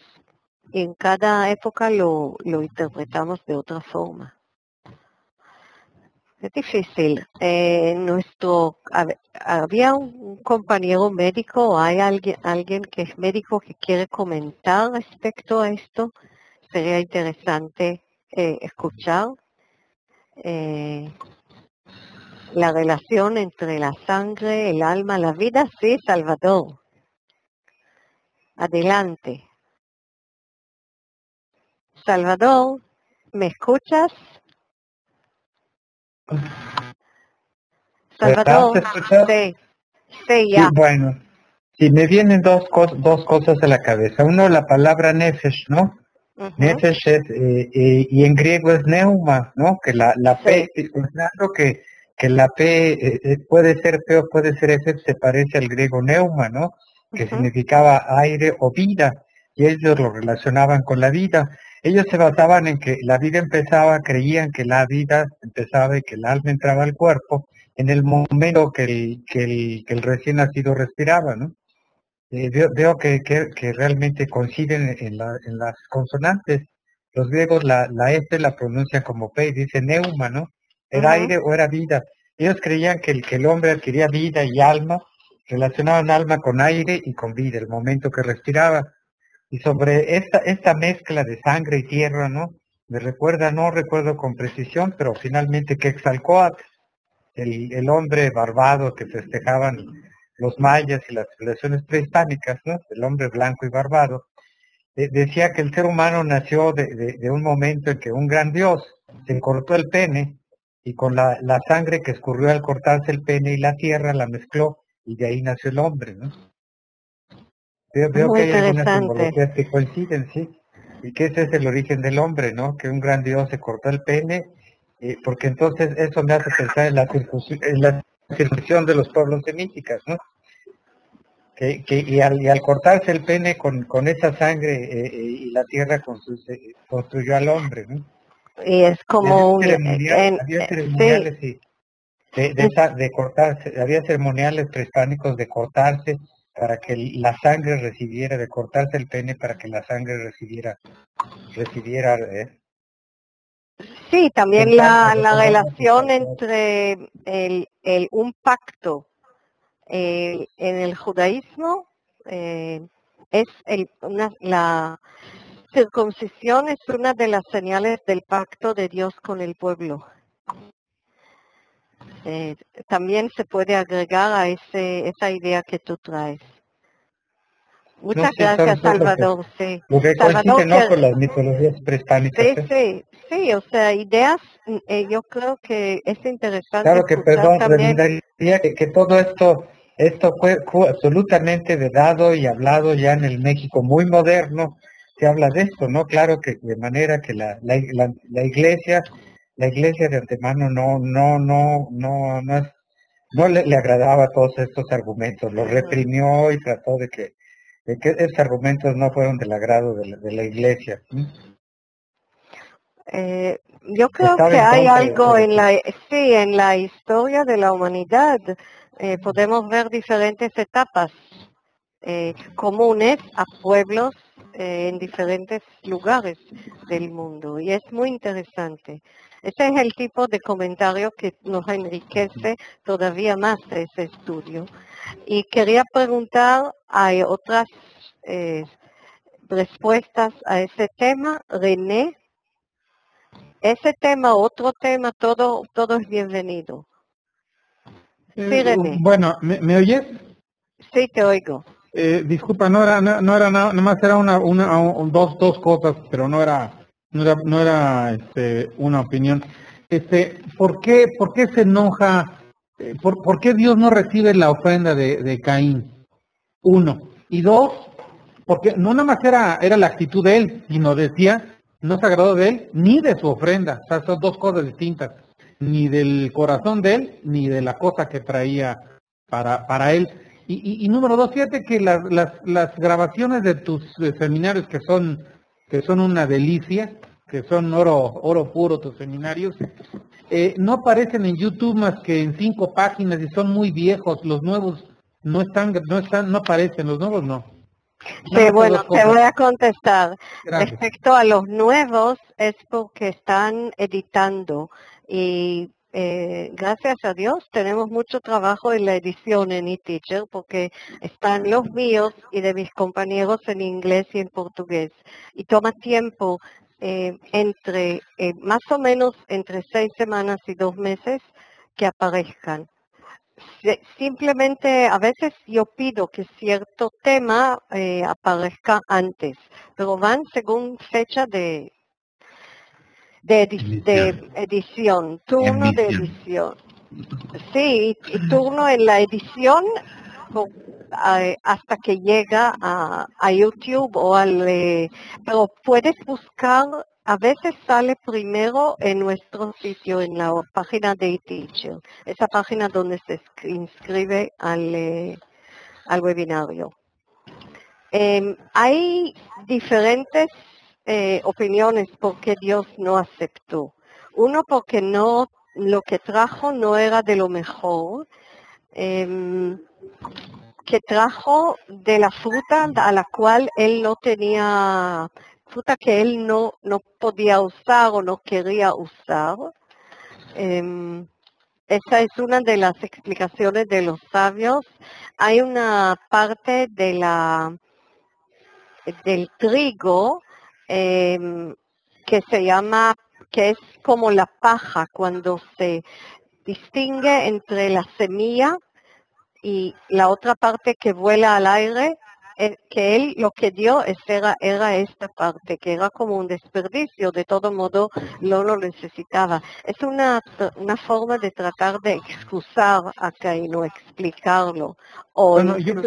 Y en cada época lo interpretamos de otra forma. Es difícil. Había un compañero médico, o hay alguien que es médico que quiere comentar respecto a esto. Sería interesante escuchar la relación entre la sangre, el alma, la vida. Sí, Salvador. Adelante. Salvador, ¿me escuchas? Salvador, ¿Me escuchas? sí, Sí, ya. bueno, sí, me vienen dos cosas a la cabeza. Uno, la palabra nefesh, ¿no? Ujú, Nefesh es, y en griego es neuma, ¿no? Que la P, considerando que la P puede ser P o puede ser F, se parece al griego neuma, ¿no? Que ujú, significaba aire o vida, y ellos lo relacionaban con la vida. Ellos se basaban en que la vida empezaba, creían que la vida empezaba y que el alma entraba al cuerpo en el momento que el recién nacido respiraba, ¿no? Veo que realmente coinciden en las consonantes. Los griegos la F la pronuncian como P y dicen neuma, ¿no? Era ujú. aire o era vida. Ellos creían que el hombre adquiría vida y alma, relacionaban alma con aire y con vida, el momento que respiraba. Y sobre esta mezcla de sangre y tierra, ¿no? Me recuerda, no recuerdo con precisión, pero finalmente Quetzalcóatl, el hombre barbado que festejaban los mayas y las civilizaciones prehispánicas, ¿no? El hombre blanco y barbado, decía que el ser humano nació de un momento en que un gran dios se cortó el pene y con la sangre que escurrió al cortarse el pene y la tierra la mezcló y de ahí nació el hombre, ¿no? Veo Muy que hay algunas interesante. simbologías que coinciden, sí, y que ese es el origen del hombre, ¿no? Que un gran dios se cortó el pene, porque entonces eso me hace pensar en la circuncisión de los pueblos semíticas, ¿no? Y al cortarse el pene con esa sangre y la tierra construyó al hombre, ¿no? Y es Y había como había sí, ceremoniales de cortarse, había ceremoniales prehispánicos de cortarse para que la sangre recibiera, de cortarse el pene para que la sangre recibiera sí, también pensando, la recordando relación entre un pacto en el judaísmo es la circuncisión es una de las señales del pacto de Dios con el pueblo. También se puede agregar a esa idea que tú traes. Muchas gracias, Salvador. Sí. lo que Salvador, coincide, ¿no? Con las mitologías prehispánicas. sí, o sea, ideas, yo creo que es interesante Claro que, escuchar perdón, también. diría que todo esto fue absolutamente vedado y hablado ya en el México muy moderno. Se habla de esto, ¿no? Claro que de manera que la iglesia de antemano no le agradaba todos estos argumentos, los reprimió y trató de que esos argumentos no fueron del agrado de la iglesia. Yo creo Estaba que en hay contra de algo todo en la historia de la humanidad. Podemos ver diferentes etapas comunes a pueblos en diferentes lugares del mundo y es muy interesante. Ese es el tipo de comentario que nos enriquece todavía más ese estudio. Y quería preguntar, ¿hay otras respuestas a ese tema? René, ese tema, otro tema, todo es bienvenido. Sí, René. Bueno, ¿me oyes? Sí, te oigo. Disculpa, no era nada, nomás era dos cosas, pero no era una opinión. ¿Por qué se enoja? ¿Por qué Dios no recibe la ofrenda de Caín? Uno. Y dos, porque no nada más era la actitud de él, sino decía, no se agradó de él, ni de su ofrenda. O sea, son dos cosas distintas. Ni del corazón de él, ni de la cosa que traía para él. Y número dos, fíjate que las grabaciones de tus seminarios que son una delicia, que son oro puro tus seminarios, no aparecen en YouTube más que en 5 páginas y son muy viejos. Los nuevos no aparecen, los nuevos no. Sí, bueno, te voy a contestar. Gracias. Respecto a los nuevos, es porque están editando y gracias a Dios tenemos mucho trabajo en la edición en eTeacher porque están los míos y de mis compañeros en inglés y en portugués. Y toma tiempo entre más o menos entre 6 semanas y 2 meses que aparezcan. Simplemente a veces yo pido que cierto tema aparezca antes, pero van según fecha de edición, turno de edición. Sí, y turno en la edición hasta que llega a YouTube o pero puedes buscar, a veces sale primero en nuestro sitio, en la página de eTeacher, esa página donde se inscribe al webinario. Hay diferentes opiniones por qué Dios no aceptó. Uno, porque lo que trajo no era de lo mejor, que trajo de la fruta a la cual él no tenía, fruta que él no podía usar o no quería usar. Esa es una de las explicaciones de los sabios. Hay una parte del trigo que se llama, que es como la paja, cuando se distingue entre la semilla y la otra parte que vuela al aire, que él lo que dio era esta parte, que era como un desperdicio, de todo modo no lo necesitaba. Es una forma de tratar de excusar a Caín o explicarlo. O bueno, yo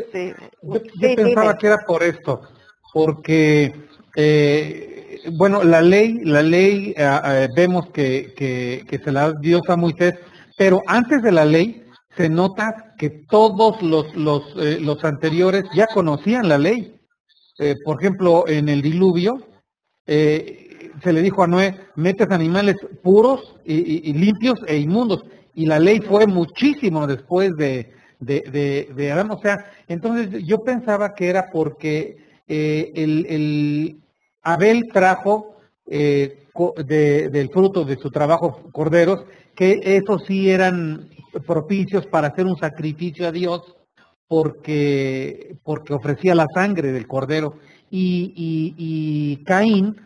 pensaba que era por esto, porque bueno, la ley vemos que se la dio a Moisés, pero antes de la ley se nota que todos los anteriores ya conocían la ley. Por ejemplo, en el diluvio se le dijo a Noé, metes animales puros y limpios e inmundos, y la ley fue muchísimo después de Adán. O sea, entonces yo pensaba que era porque el Abel trajo del fruto de su trabajo corderos, que esos sí eran propicios para hacer un sacrificio a Dios, porque ofrecía la sangre del cordero, y Caín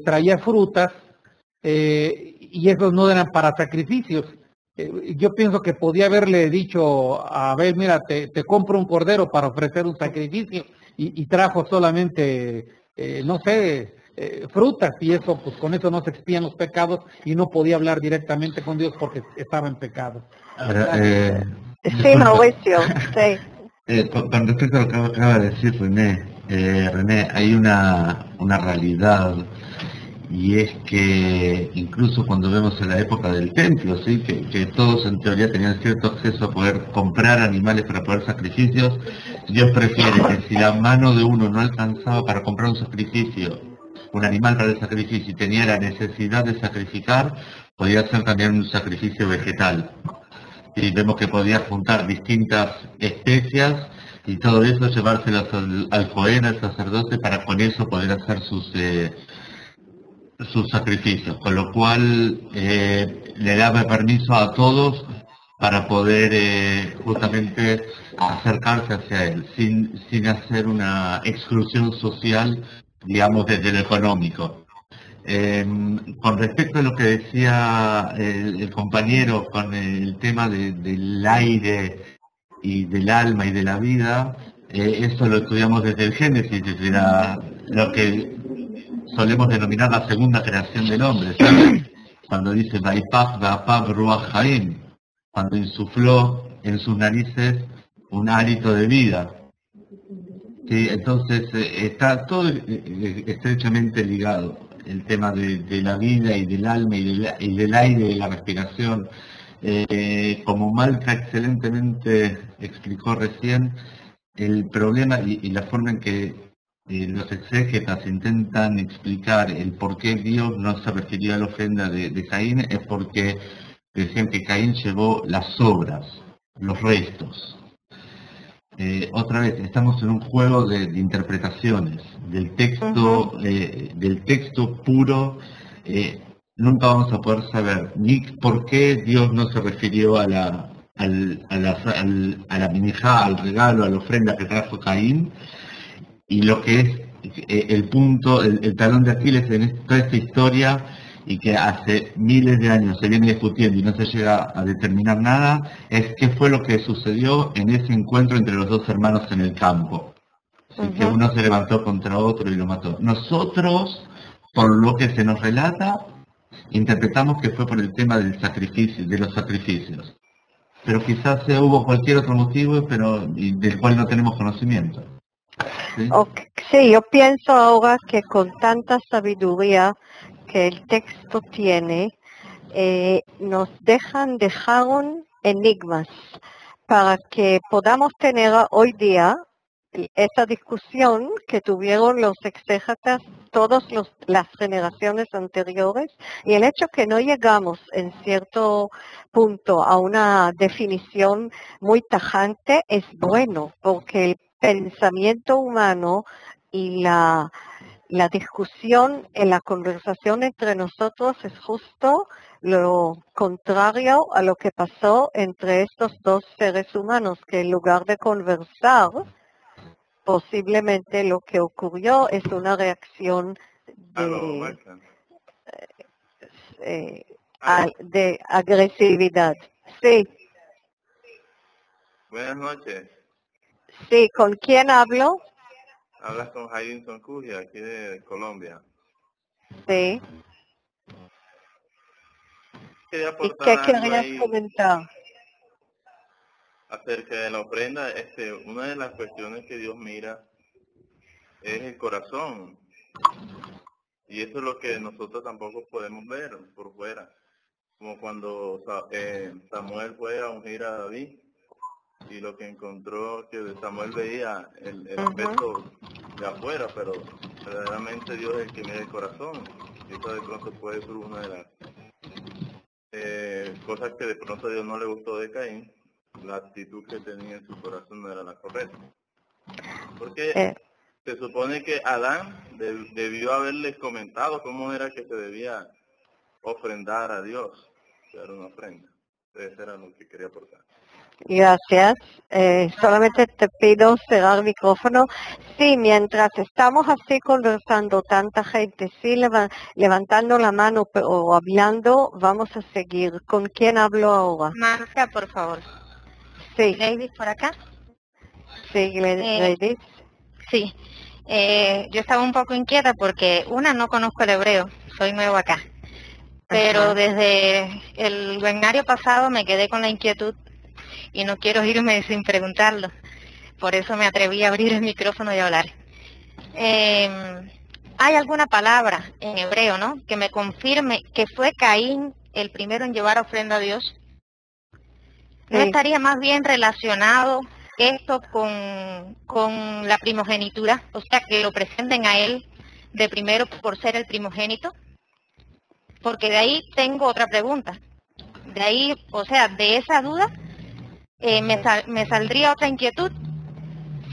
traía frutas y esos no eran para sacrificios. Yo pienso que podía haberle dicho a Abel, mira, te compro un cordero para ofrecer un sacrificio, y trajo solamente, no sé, frutas, y eso, pues con eso no se expían los pecados, y no podía hablar directamente con Dios porque estaba en pecado. Sí, Mauricio, sí. Con respecto a lo que acaba de decir René, hay una realidad, y es que incluso cuando vemos en la época del templo, ¿sí? que todos en teoría tenían cierto acceso a poder comprar animales para poder sacrificios, Dios prefiere que si la mano de uno no alcanzaba para comprar un animal para el sacrificio, y tenía la necesidad de sacrificar, podía hacer también un sacrificio vegetal. Y vemos que podía juntar distintas especias y todo eso llevárselas al Cohen, al sacerdote, para con eso poder hacer sus sacrificios, con lo cual le daba permiso a todos para poder justamente acercarse hacia él, sin hacer una exclusión social, digamos, desde lo económico. Con respecto a lo que decía el compañero con el tema del aire y del alma y de la vida, eso lo estudiamos desde el Génesis, desde lo que solemos denominar la segunda creación del hombre, ¿sabes? Cuando dice Vaipach Vapab Ruach Haim, cuando insufló en sus narices un hálito de vida. Sí, entonces está todo estrechamente ligado, el tema de la vida y del alma y del aire y la respiración. Como Malca excelentemente explicó recién, el problema y la forma en que los exégetas intentan explicar el por qué Dios no se refirió a la ofrenda de Caín es porque decían que Caín llevó las obras, los restos. Otra vez, estamos en un juego de interpretaciones. Del texto puro, nunca vamos a poder saber ni por qué Dios no se refirió a la minijá, al regalo, a la ofrenda que trajo Caín, y lo que es el punto, el talón de Aquiles en toda esta historia, y que hace miles de años se viene discutiendo y no se llega a determinar nada, es qué fue lo que sucedió en ese encuentro entre los dos hermanos en el campo. Que uno se levantó contra otro y lo mató. Nosotros, por lo que se nos relata, interpretamos que fue por el tema del sacrificio, de los sacrificios. Pero quizás hubo cualquier otro motivo, pero del cual no tenemos conocimiento. ¿Sí? Okay. Sí, yo pienso ahora que con tanta sabiduría que el texto tiene, nos dejaron enigmas para que podamos tener hoy día esa discusión que tuvieron los exégetas todas las generaciones anteriores, y el hecho que no llegamos en cierto punto a una definición muy tajante es bueno, porque el pensamiento humano y la discusión en la conversación entre nosotros es justo lo contrario a lo que pasó entre estos dos seres humanos, que en lugar de conversar, posiblemente lo que ocurrió es una reacción de agresividad. Sí. Buenas noches. Sí, ¿con quién hablo? Hablas con Jaime Soncuja, aquí de Colombia. Sí. Quería ¿Y qué aportar algo querías ahí comentar? acerca de la ofrenda. Una de las cuestiones que Dios mira es el corazón. Y eso es lo que nosotros tampoco podemos ver por fuera. Como cuando Samuel fue a ungir a David, y lo que encontró que Samuel veía el aspecto de afuera, pero verdaderamente Dios es el que mira el corazón. Y eso de pronto puede ser una de las cosas que de pronto a Dios no le gustó de Caín. La actitud que tenía en su corazón no era la correcta. Porque se supone que Adán debió haberles comentado cómo era que se debía ofrendar a Dios, dar una ofrenda. Eso era lo que quería aportar. Gracias. Solamente te pido cerrar el micrófono. Sí, mientras estamos así conversando, tanta gente, sí, levantando la mano o hablando, vamos a seguir. ¿Con quién hablo ahora? Marca, por favor. Sí. Gladys, por acá. Sí, Gladys. Sí. Yo estaba un poco inquieta porque, no conozco el hebreo, soy nuevo acá. Pero desde el webinario pasado me quedé con la inquietud y no quiero irme sin preguntarlo. Por eso me atreví a abrir el micrófono y hablar. ¿Hay alguna palabra en hebreo, que me confirme que fue Caín el primero en llevar ofrenda a Dios? ¿No estaría más bien relacionado esto con la primogenitura? O sea, que lo presenten a él de primero por ser el primogénito. Porque de ahí tengo otra pregunta. De ahí, de esa duda, me saldría otra inquietud.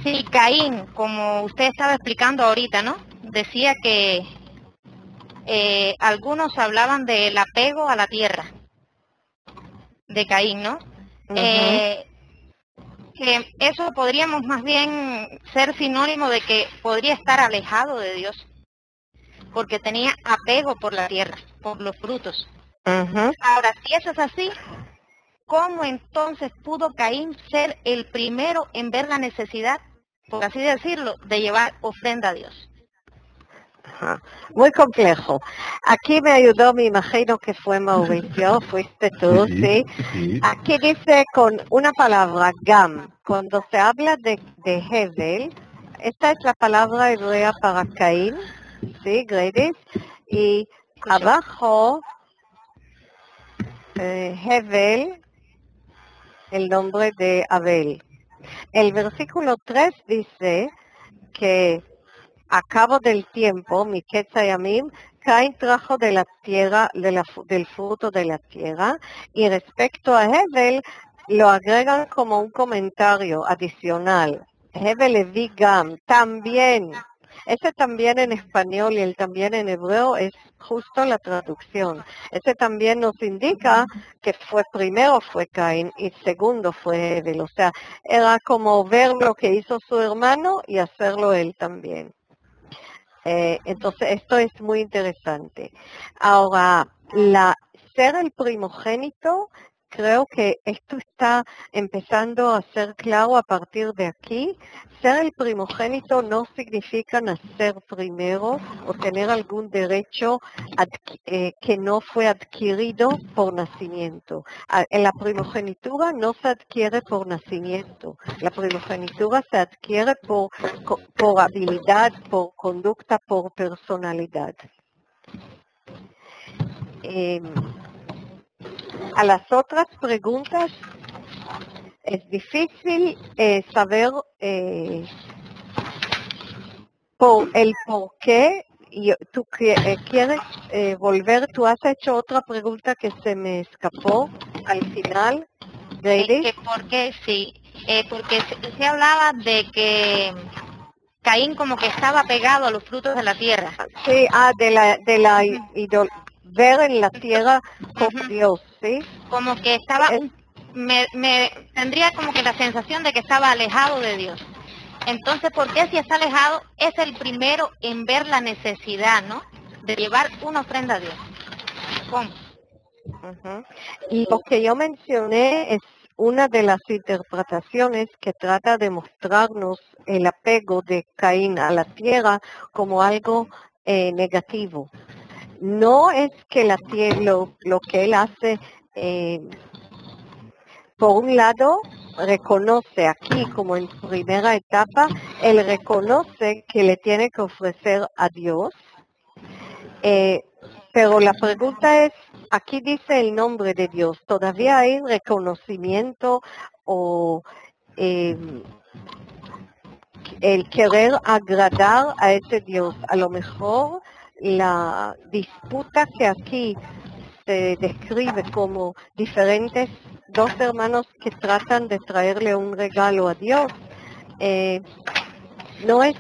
Si Caín, como usted estaba explicando ahorita, decía que algunos hablaban del apego a la tierra de Caín, que eso podríamos más bien ser sinónimo de que podría estar alejado de Dios, porque tenía apego por la tierra, por los frutos. Ahora, si eso es así, ¿cómo entonces pudo Caín ser el primero en ver la necesidad, por así decirlo, de llevar ofrenda a Dios? Muy complejo. Aquí me ayudó, me imagino que fue Mauricio, fuiste tú, ¿sí? Aquí dice con una palabra, gam, cuando se habla de Hevel, esta es la palabra hebrea para Caín, ¿sí, Gladys? Y abajo, Hevel, el nombre de Abel. El versículo 3 dice que a cabo del tiempo, Miketz Hayamim, Caín trajo de la tierra, del fruto de la tierra, y respecto a Hevel, lo agregan como un comentario adicional. Hevel Levi Gam, también. Ese también en español y el también en hebreo es justo la traducción. Ese también nos indica que primero fue Caín y segundo fue Hevel. O sea, era como ver lo que hizo su hermano y hacerlo él también. Entonces, esto es muy interesante. Ahora, ser el primogénito, creo que esto está empezando a ser claro a partir de aquí. Ser el primogénito no significa nacer primero o tener algún derecho que no fue adquirido por nacimiento. En la primogenitura no se adquiere por nacimiento. La primogenitura se adquiere por habilidad, por conducta, por personalidad. A las otras preguntas es difícil saber el por qué. Tú quieres volver, tú has hecho otra pregunta que se me escapó al final, Grady. ¿Por qué? Sí, porque se hablaba de que Caín como que estaba pegado a los frutos de la tierra. Sí, ver en la tierra por Dios, ¿sí? Como que estaba, me tendría como que la sensación de que estaba alejado de Dios. Entonces, ¿por qué si está alejado es el primero en ver la necesidad, ¿no? De llevar una ofrenda a Dios? ¿Cómo? Y lo que yo mencioné es una de las interpretaciones que trata de mostrarnos el apego de Caín a la tierra como algo negativo. No es que lo que él hace, por un lado, reconoce aquí, como en primera etapa, él reconoce que le tiene que ofrecer a Dios, pero la pregunta es, aquí dice el nombre de Dios, ¿todavía hay reconocimiento o el querer agradar a ese Dios? A lo mejor la disputa que aquí se describe como dos hermanos que tratan de traerle un regalo a Dios, no es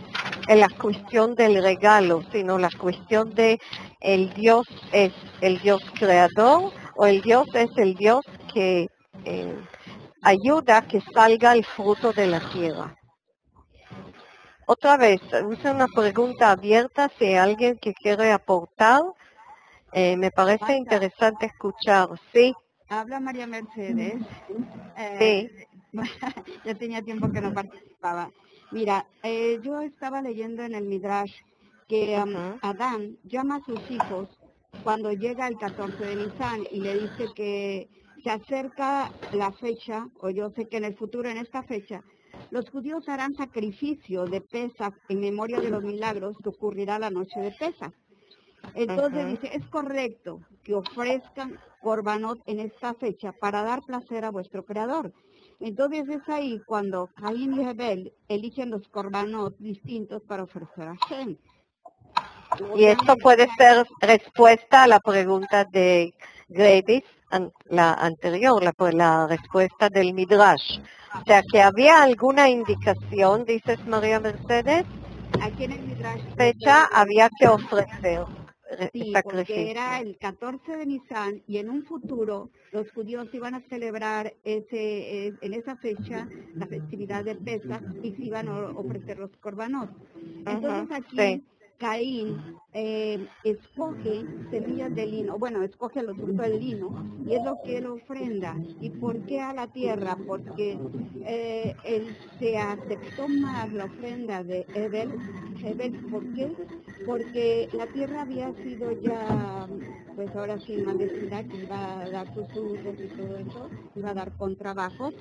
la cuestión del regalo, sino la cuestión de el Dios es el Dios creador o el Dios es el Dios que ayuda a que salga el fruto de la tierra. Otra vez, es una pregunta abierta, si hay alguien que quiere aportar, me parece interesante escuchar. Sí. Habla María Mercedes. Sí. Ya tenía tiempo que no participaba. Mira, yo estaba leyendo en el Midrash que Adán llama a sus hijos cuando llega el 14 de Nisan y le dice que se acerca la fecha, o yo sé que en el futuro, en esta fecha, los judíos harán sacrificio de Pesach en memoria de los milagros que ocurrirá la noche de Pesach. Entonces dice, es correcto que ofrezcan korbanot en esta fecha para dar placer a vuestro Creador. Entonces es ahí cuando Caín y Abel eligen los korbanot distintos para ofrecer a Hashem. Y esto puede ser respuesta a la pregunta de Grady, la anterior, la respuesta del Midrash. O sea, que había alguna indicación, dices María Mercedes, aquí en el Midrash fecha había que ofrecer. Sí, porque era el 14 de Nisan y en un futuro los judíos iban a celebrar en esa fecha la festividad de Pesach y se iban a ofrecer los korbanot. Entonces aquí Caín escoge semillas de lino, escoge los frutos del lino y es lo que él ofrenda. ¿Y por qué a la tierra? Porque él se aceptó más la ofrenda de Hevel. ¿Por qué? Porque la tierra había sido ya, pues ahora sí, maldecida, que iba a dar sus frutos y todo eso, iba a dar contrabajos.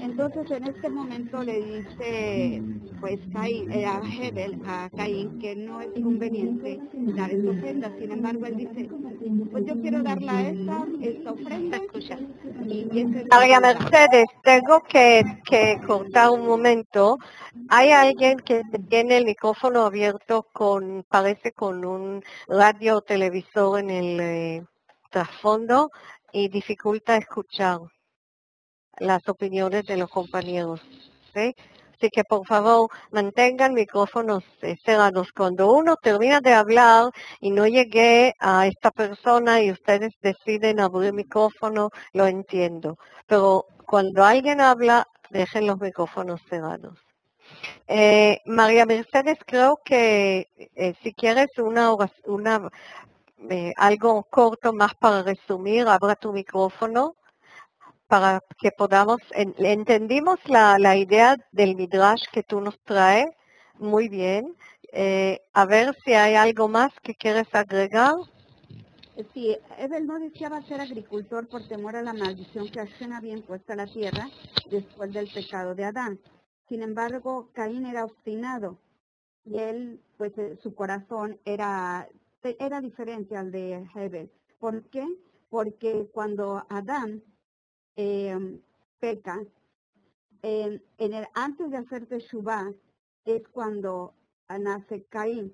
Entonces en este momento le dice pues Caín, a Hebel, a Caín, que no es conveniente dar esa ofrenda. Sin embargo, él dice, pues yo quiero darle a esta ofrenda. Y ese es María Mercedes, tengo que cortar un momento. Hay alguien que tiene el micrófono abierto parece con un radio o televisor en el trasfondo y dificulta escuchar las opiniones de los compañeros, ¿sí? Así que por favor mantengan micrófonos cerrados. Cuando uno termina de hablar y no llegue a esta persona y ustedes deciden abrir micrófono, lo entiendo. Pero cuando alguien habla, dejen los micrófonos cerrados. María Mercedes, creo que si quieres algo corto más para resumir, abra tu micrófono para que podamos, entendimos la idea del Midrash que tú nos traes, muy bien. A ver si hay algo más que quieres agregar. Sí, Hebel no deseaba ser agricultor por temor a la maldición que Hashem había impuesto a la tierra después del pecado de Adán. Sin embargo, Caín era obstinado y él, pues su corazón era diferente al de Hebel. ¿Por qué? Porque cuando Adán peca, antes de hacer Teshuvah es cuando nace Caín.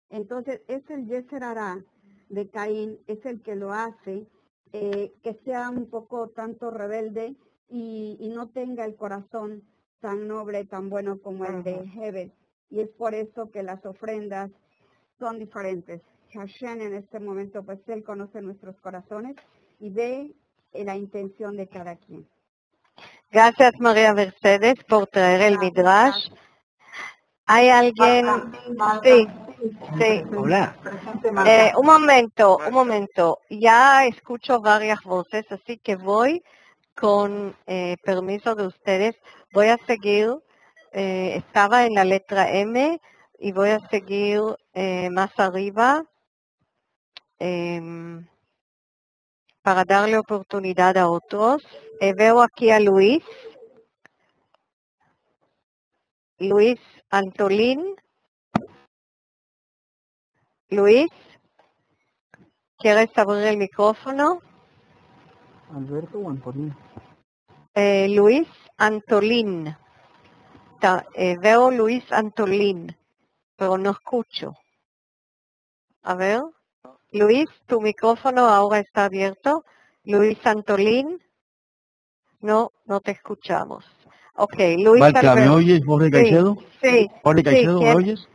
Entonces es el Yeser Hará de Caín, es el que lo hace que sea un poco tanto rebelde y no tenga el corazón tan noble, tan bueno como el de Hebel. Y es por eso que las ofrendas son diferentes. Hashem en este momento, pues él conoce nuestros corazones y ve la intención de cada quien. Gracias María Mercedes por traer el Midrash. ¿Hay alguien? Sí. Hola. Un momento. Ya escucho varias voces, así que voy con permiso de ustedes. Voy a seguir, estaba en la letra M y voy a seguir más arriba. Para darle oportunidad a otros. Veo aquí a Luis Antolín. Luis, ¿quieres abrir el micrófono? ¿Alberto o Antolín? Luis Antolín. Veo Luis Antolín, pero no escucho. A ver. Luis, tu micrófono ahora está abierto. Luis Antolín. No te escuchamos. Ok, Luis Valca, ¿me oyes, Jorge Caicedo? Sí. Jorge Caicedo, ¿me oyes?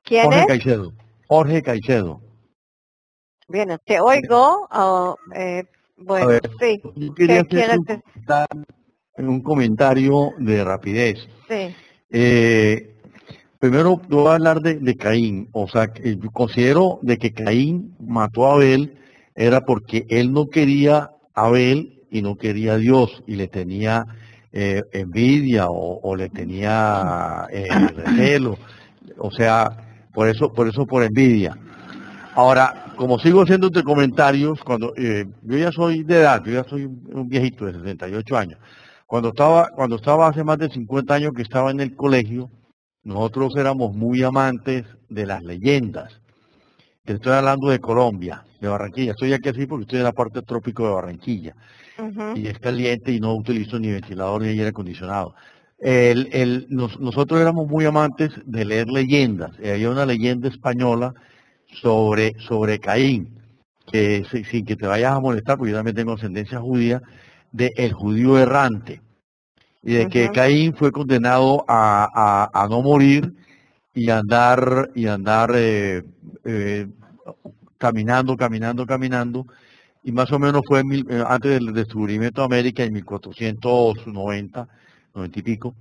¿Quién Jorge es? Caicedo. Jorge Caicedo. Bien, te oigo. Bueno, A ver, sí. yo quería ¿Qué hacer quieres un comentario de rapidez. Sí. Primero voy a hablar de Caín. O sea, yo considero de que Caín mató a Abel era porque él no quería a Abel y no quería a Dios y le tenía envidia o le tenía recelo. O sea, por envidia. Ahora, como sigo haciéndote comentarios, cuando yo ya soy de edad, yo ya soy un viejito de 68 años. Cuando estaba hace más de 50 años que estaba en el colegio, nosotros éramos muy amantes de las leyendas. Te estoy hablando de Colombia, de Barranquilla. Estoy aquí así porque estoy en la parte trópico de Barranquilla. Y es caliente y no utilizo ni ventilador ni aire acondicionado. Nosotros éramos muy amantes de leer leyendas. Había una leyenda española sobre Caín, que sin que te vayas a molestar, porque yo también tengo ascendencia judía, de el judío errante. Y de que Caín fue condenado a no morir y andar caminando, y más o menos fue antes del descubrimiento de América en 1490, 90 y pico,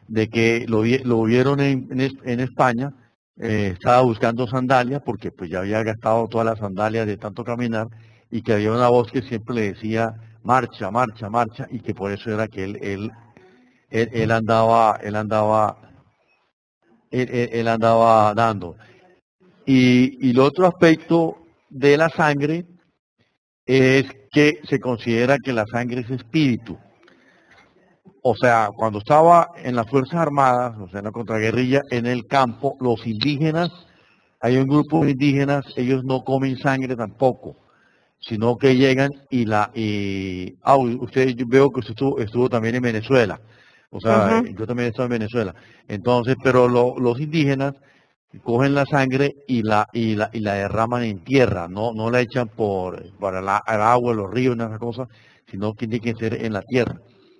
de que lo vieron en España, estaba buscando sandalias porque pues ya había gastado todas las sandalias de tanto caminar, y que había una voz que siempre le decía marcha, marcha, marcha, y que por eso era que él andaba dando. Y el otro aspecto de la sangre es que se considera que la sangre es espíritu. o sea, cuando estaba en las Fuerzas Armadas, o sea, en la contraguerrilla, en el campo, los indígenas, hay un grupo de indígenas, ellos no comen sangre tampoco, sino que llegan usted, yo veo que usted estuvo también en Venezuela, o sea, yo también he estado en Venezuela, entonces, pero los indígenas cogen la sangre y la derraman en tierra, no la echan para el agua, los ríos, esas cosas, sino que tiene que ser en la tierra,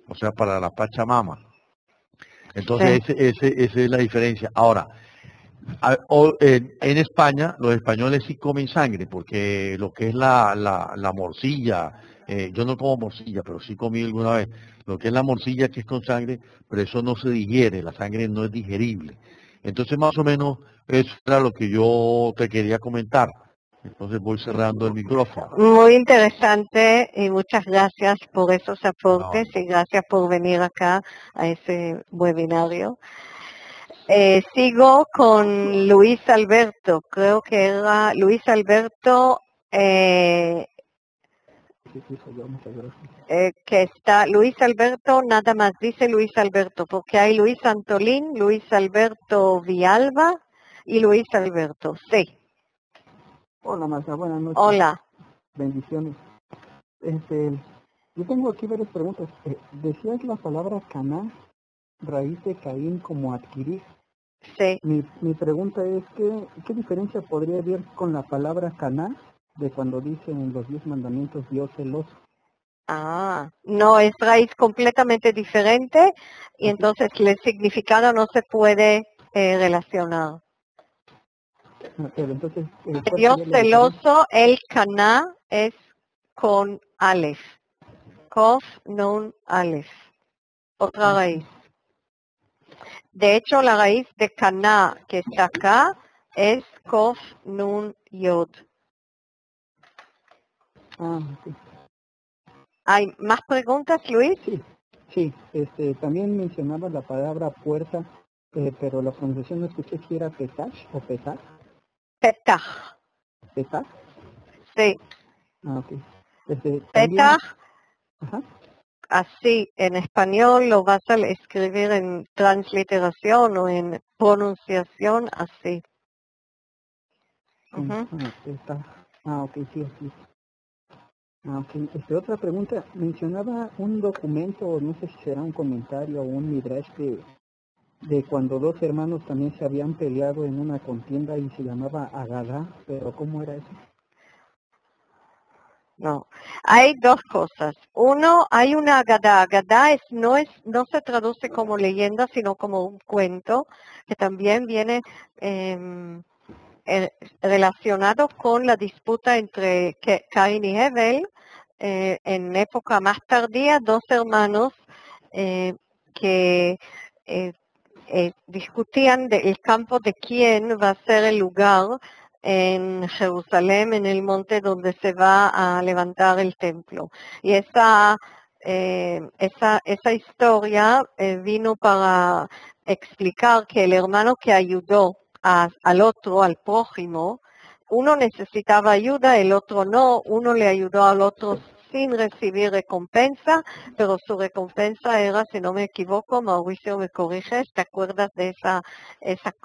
o sea, para la Pachamama. Entonces, esa es la diferencia. Ahora, en España, los españoles sí comen sangre, porque lo que es la morcilla, yo no como morcilla, pero sí comí alguna vez, lo que es la morcilla que es con sangre, pero eso no se digiere, la sangre no es digerible. Entonces, más o menos, eso era lo que yo te quería comentar. Entonces voy cerrando el micrófono. Muy interesante y muchas gracias por esos aportes y gracias por venir acá a ese webinario. Sigo con Luis Alberto, creo que era Luis Alberto, que está, Luis Alberto, nada más dice Luis Alberto, porque hay Luis Antolín, Luis Alberto Villalba y Luis Alberto, sí. Hola Marta, buenas noches. Hola. Bendiciones. Yo tengo aquí varias preguntas. Decías la palabra caná, raíz de Caín, como adquirir. Sí. Mi pregunta es, ¿qué diferencia podría haber con la palabra caná de cuando dice en los 10 mandamientos Dios celoso? No, es raíz completamente diferente y entonces el significado no se puede relacionar. Pero entonces, Dios celoso, el caná es con Aleph. Kof, Nun, Aleph. Otra raíz. De hecho, la raíz de caná que está acá es Kof, Nun, Yod. Okay. ¿Hay más preguntas, Luis? Sí. También mencionaba la palabra puerta, pero la pronunciación no escuché si era Petach o Petach. Petach. ¿Petach? Sí. Ok. Petach. Ajá. Así, en español lo vas a escribir en transliteración o en pronunciación así. Ok, sí, así. Ok, otra pregunta. Mencionaba un documento, no sé si será un comentario o un midrash de cuando dos hermanos también se habían peleado en una contienda y se llamaba Agadá, pero ¿cómo era eso? No, hay dos cosas. Uno, hay una Agadá. Agadá no se traduce como leyenda, sino como un cuento, que también viene relacionado con la disputa entre Caín y Hebel. En época más tardía, dos hermanos que discutían del campo de quién va a ser el lugar en Jerusalén, en el monte donde se va a levantar el templo. Y esa historia vino para explicar que el hermano que ayudó al otro, al prójimo, uno necesitaba ayuda, el otro no, uno le ayudó al otro sin recibir recompensa, pero su recompensa era, si no me equivoco, Mauricio me corriges, ¿te acuerdas de esa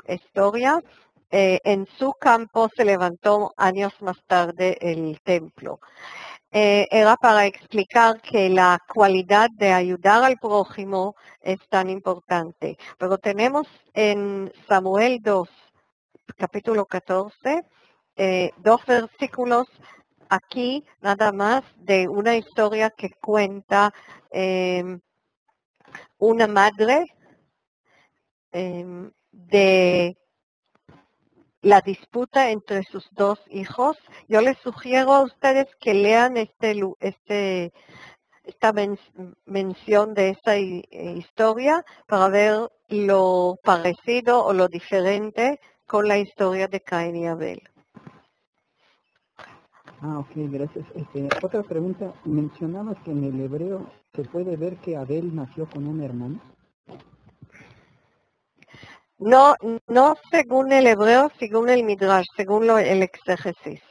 historia? En su campo se levantó años más tarde el templo. Era para explicar que la cualidad de ayudar al prójimo es tan importante. Pero tenemos en Samuel 2, capítulo 14, dos versículos aquí nada más de una historia que cuenta una madre de la disputa entre sus dos hijos. Yo les sugiero a ustedes que lean esta mención de esta historia para ver lo parecido o lo diferente con la historia de Caín y Abel. Ok, gracias. Otra pregunta, mencionabas que en el hebreo se puede ver que Abel nació con un hermano. No según el hebreo, según el Midrash, según el exégesis.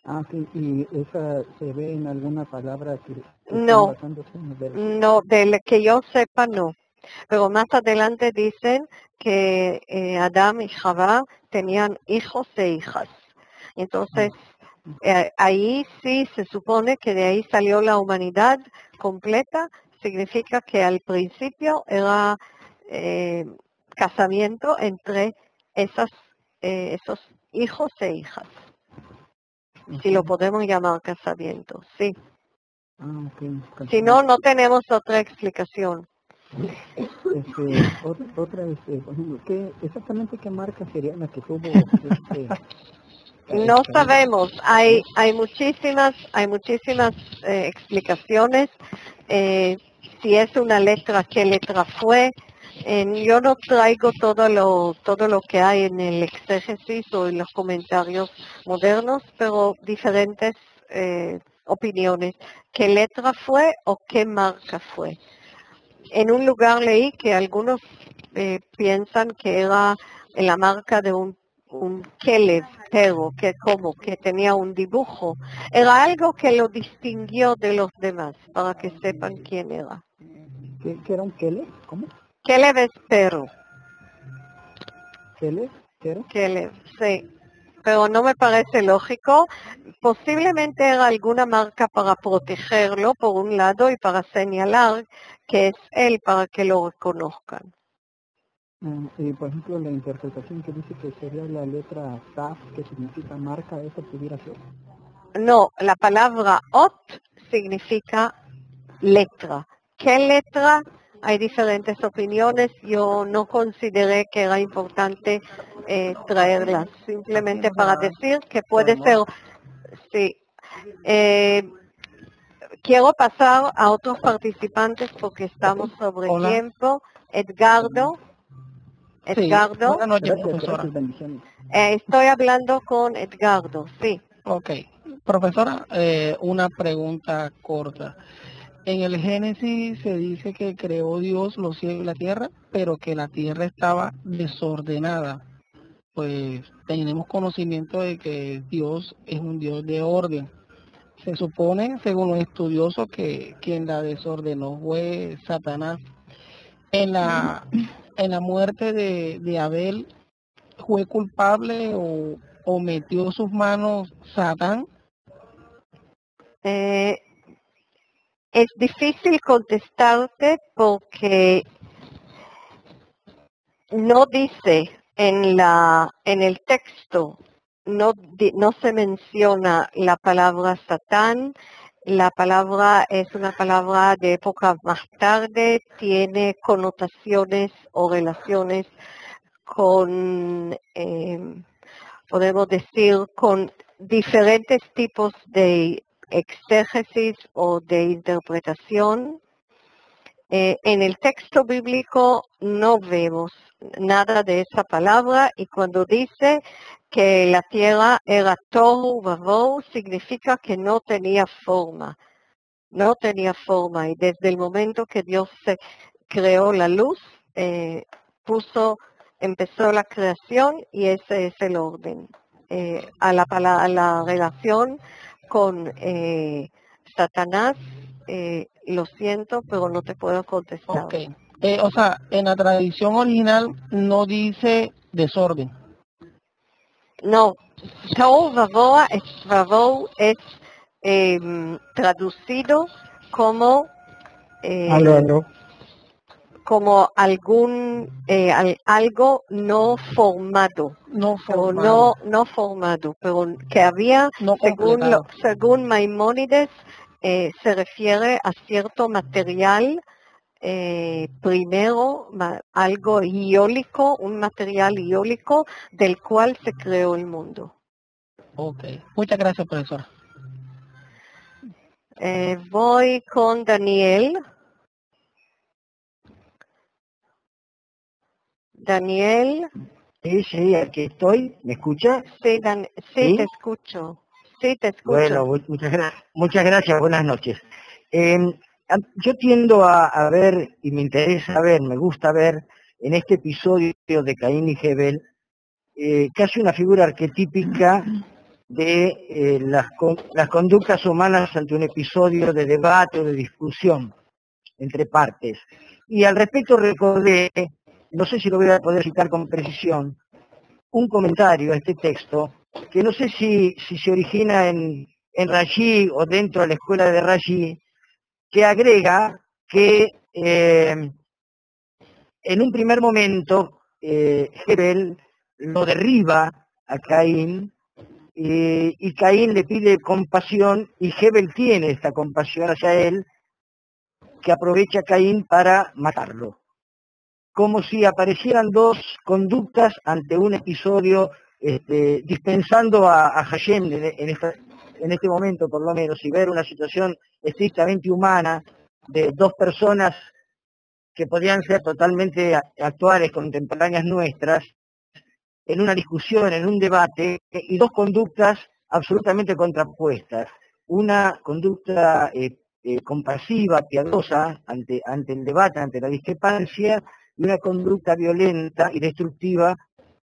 Ah, sí, y esa se ve en alguna palabra que están No, basándose en el verso. no, de que yo sepa no. Pero más adelante dicen que Adán y Jabá tenían hijos e hijas. Entonces, ahí sí se supone que de ahí salió la humanidad completa. Significa que al principio era casamiento entre esos hijos e hijas. Si lo podemos llamar casamiento, sí. Ah, ok. Si no, no tenemos otra explicación. Otra, por ejemplo, exactamente qué marca sería la que tuvo No sabemos, hay muchísimas explicaciones. Si es una letra, qué letra fue. Yo no traigo todo lo que hay en el exégesis o en los comentarios modernos, pero diferentes opiniones. ¿Qué letra fue o qué marca fue? En un lugar leí que algunos piensan que era la marca de un kelev, pero que tenía un dibujo. Era algo que lo distinguió de los demás, para que sepan quién era. ¿Qué era un kelev? ¿Cómo? Kelev es perro. ¿Kelev? Kelev, sí. Pero no me parece lógico. Posiblemente era alguna marca para protegerlo, por un lado, y para señalar que es él, para que lo reconozcan. Y por ejemplo, la interpretación que dice que sería la letra Taf, que significa marca, ¿eso pudiera ser? No, la palabra ot significa letra. ¿Qué letra? Hay diferentes opiniones. Yo no consideré que era importante traerlas, simplemente para decir que puede ser, sí. Quiero pasar a otros participantes porque estamos sobre tiempo. Edgardo. Buenas noches, profesora. Estoy hablando con Edgardo, sí. Ok. Profesora, una pregunta corta. En el Génesis se dice que creó Dios los cielos y la tierra, pero que la tierra estaba desordenada. Pues tenemos conocimiento de que Dios es un Dios de orden. Se supone, según los estudiosos, que quien la desordenó fue Satanás. En la muerte de Abel, ¿fue culpable o metió sus manos Satán? Es difícil contestarte porque no dice en el texto, no se menciona la palabra Satán. La palabra es una palabra de época más tarde, tiene connotaciones o relaciones con, podemos decir, con diferentes tipos de exégesis o de interpretación. En el texto bíblico no vemos nada de esa palabra, y cuando dice que la tierra era tohu vavohu, significa que no tenía forma. No tenía forma, y desde el momento que Dios creó la luz, empezó la creación, y ese es el orden. A la relación con Satanás, lo siento, pero no te puedo contestar. Ok. O sea, en la tradición original no dice desorden. No, Tohu Vavohu es traducido como como algo no formado. No formado, pero que había, según Maimónides, se refiere a cierto material primero, algo iólico, un material iólico del cual se creó el mundo. Ok, muchas gracias, profesora. Voy con Daniel. Daniel. Sí, aquí estoy. ¿Me escucha? Sí, ¿Sí? Te escucho. Sí, te escucho. Bueno, muchas gracias. Buenas noches. Yo tiendo a ver, y me interesa ver, me gusta ver, en este episodio de Caín y Hebel, casi una figura arquetípica de las conductas humanas ante un episodio de debate o de discusión entre partes. Y al respecto recordé, no sé si lo voy a poder citar con precisión, un comentario a este texto, que no sé si se origina en Rashi o dentro de la escuela de Rashi, que agrega que en un primer momento Hebel lo derriba a Caín, y Caín le pide compasión, y Hebel tiene esta compasión hacia él, que aprovecha a Caín para matarlo. Como si aparecieran dos conductas ante un episodio, dispensando a Hashem en este momento por lo menos, y ver una situación estrictamente humana de dos personas que podían ser totalmente actuales, contemporáneas nuestras, en una discusión, en un debate, y dos conductas absolutamente contrapuestas. Una conducta compasiva, piadosa, ante el debate, ante la discrepancia, y una conducta violenta y destructiva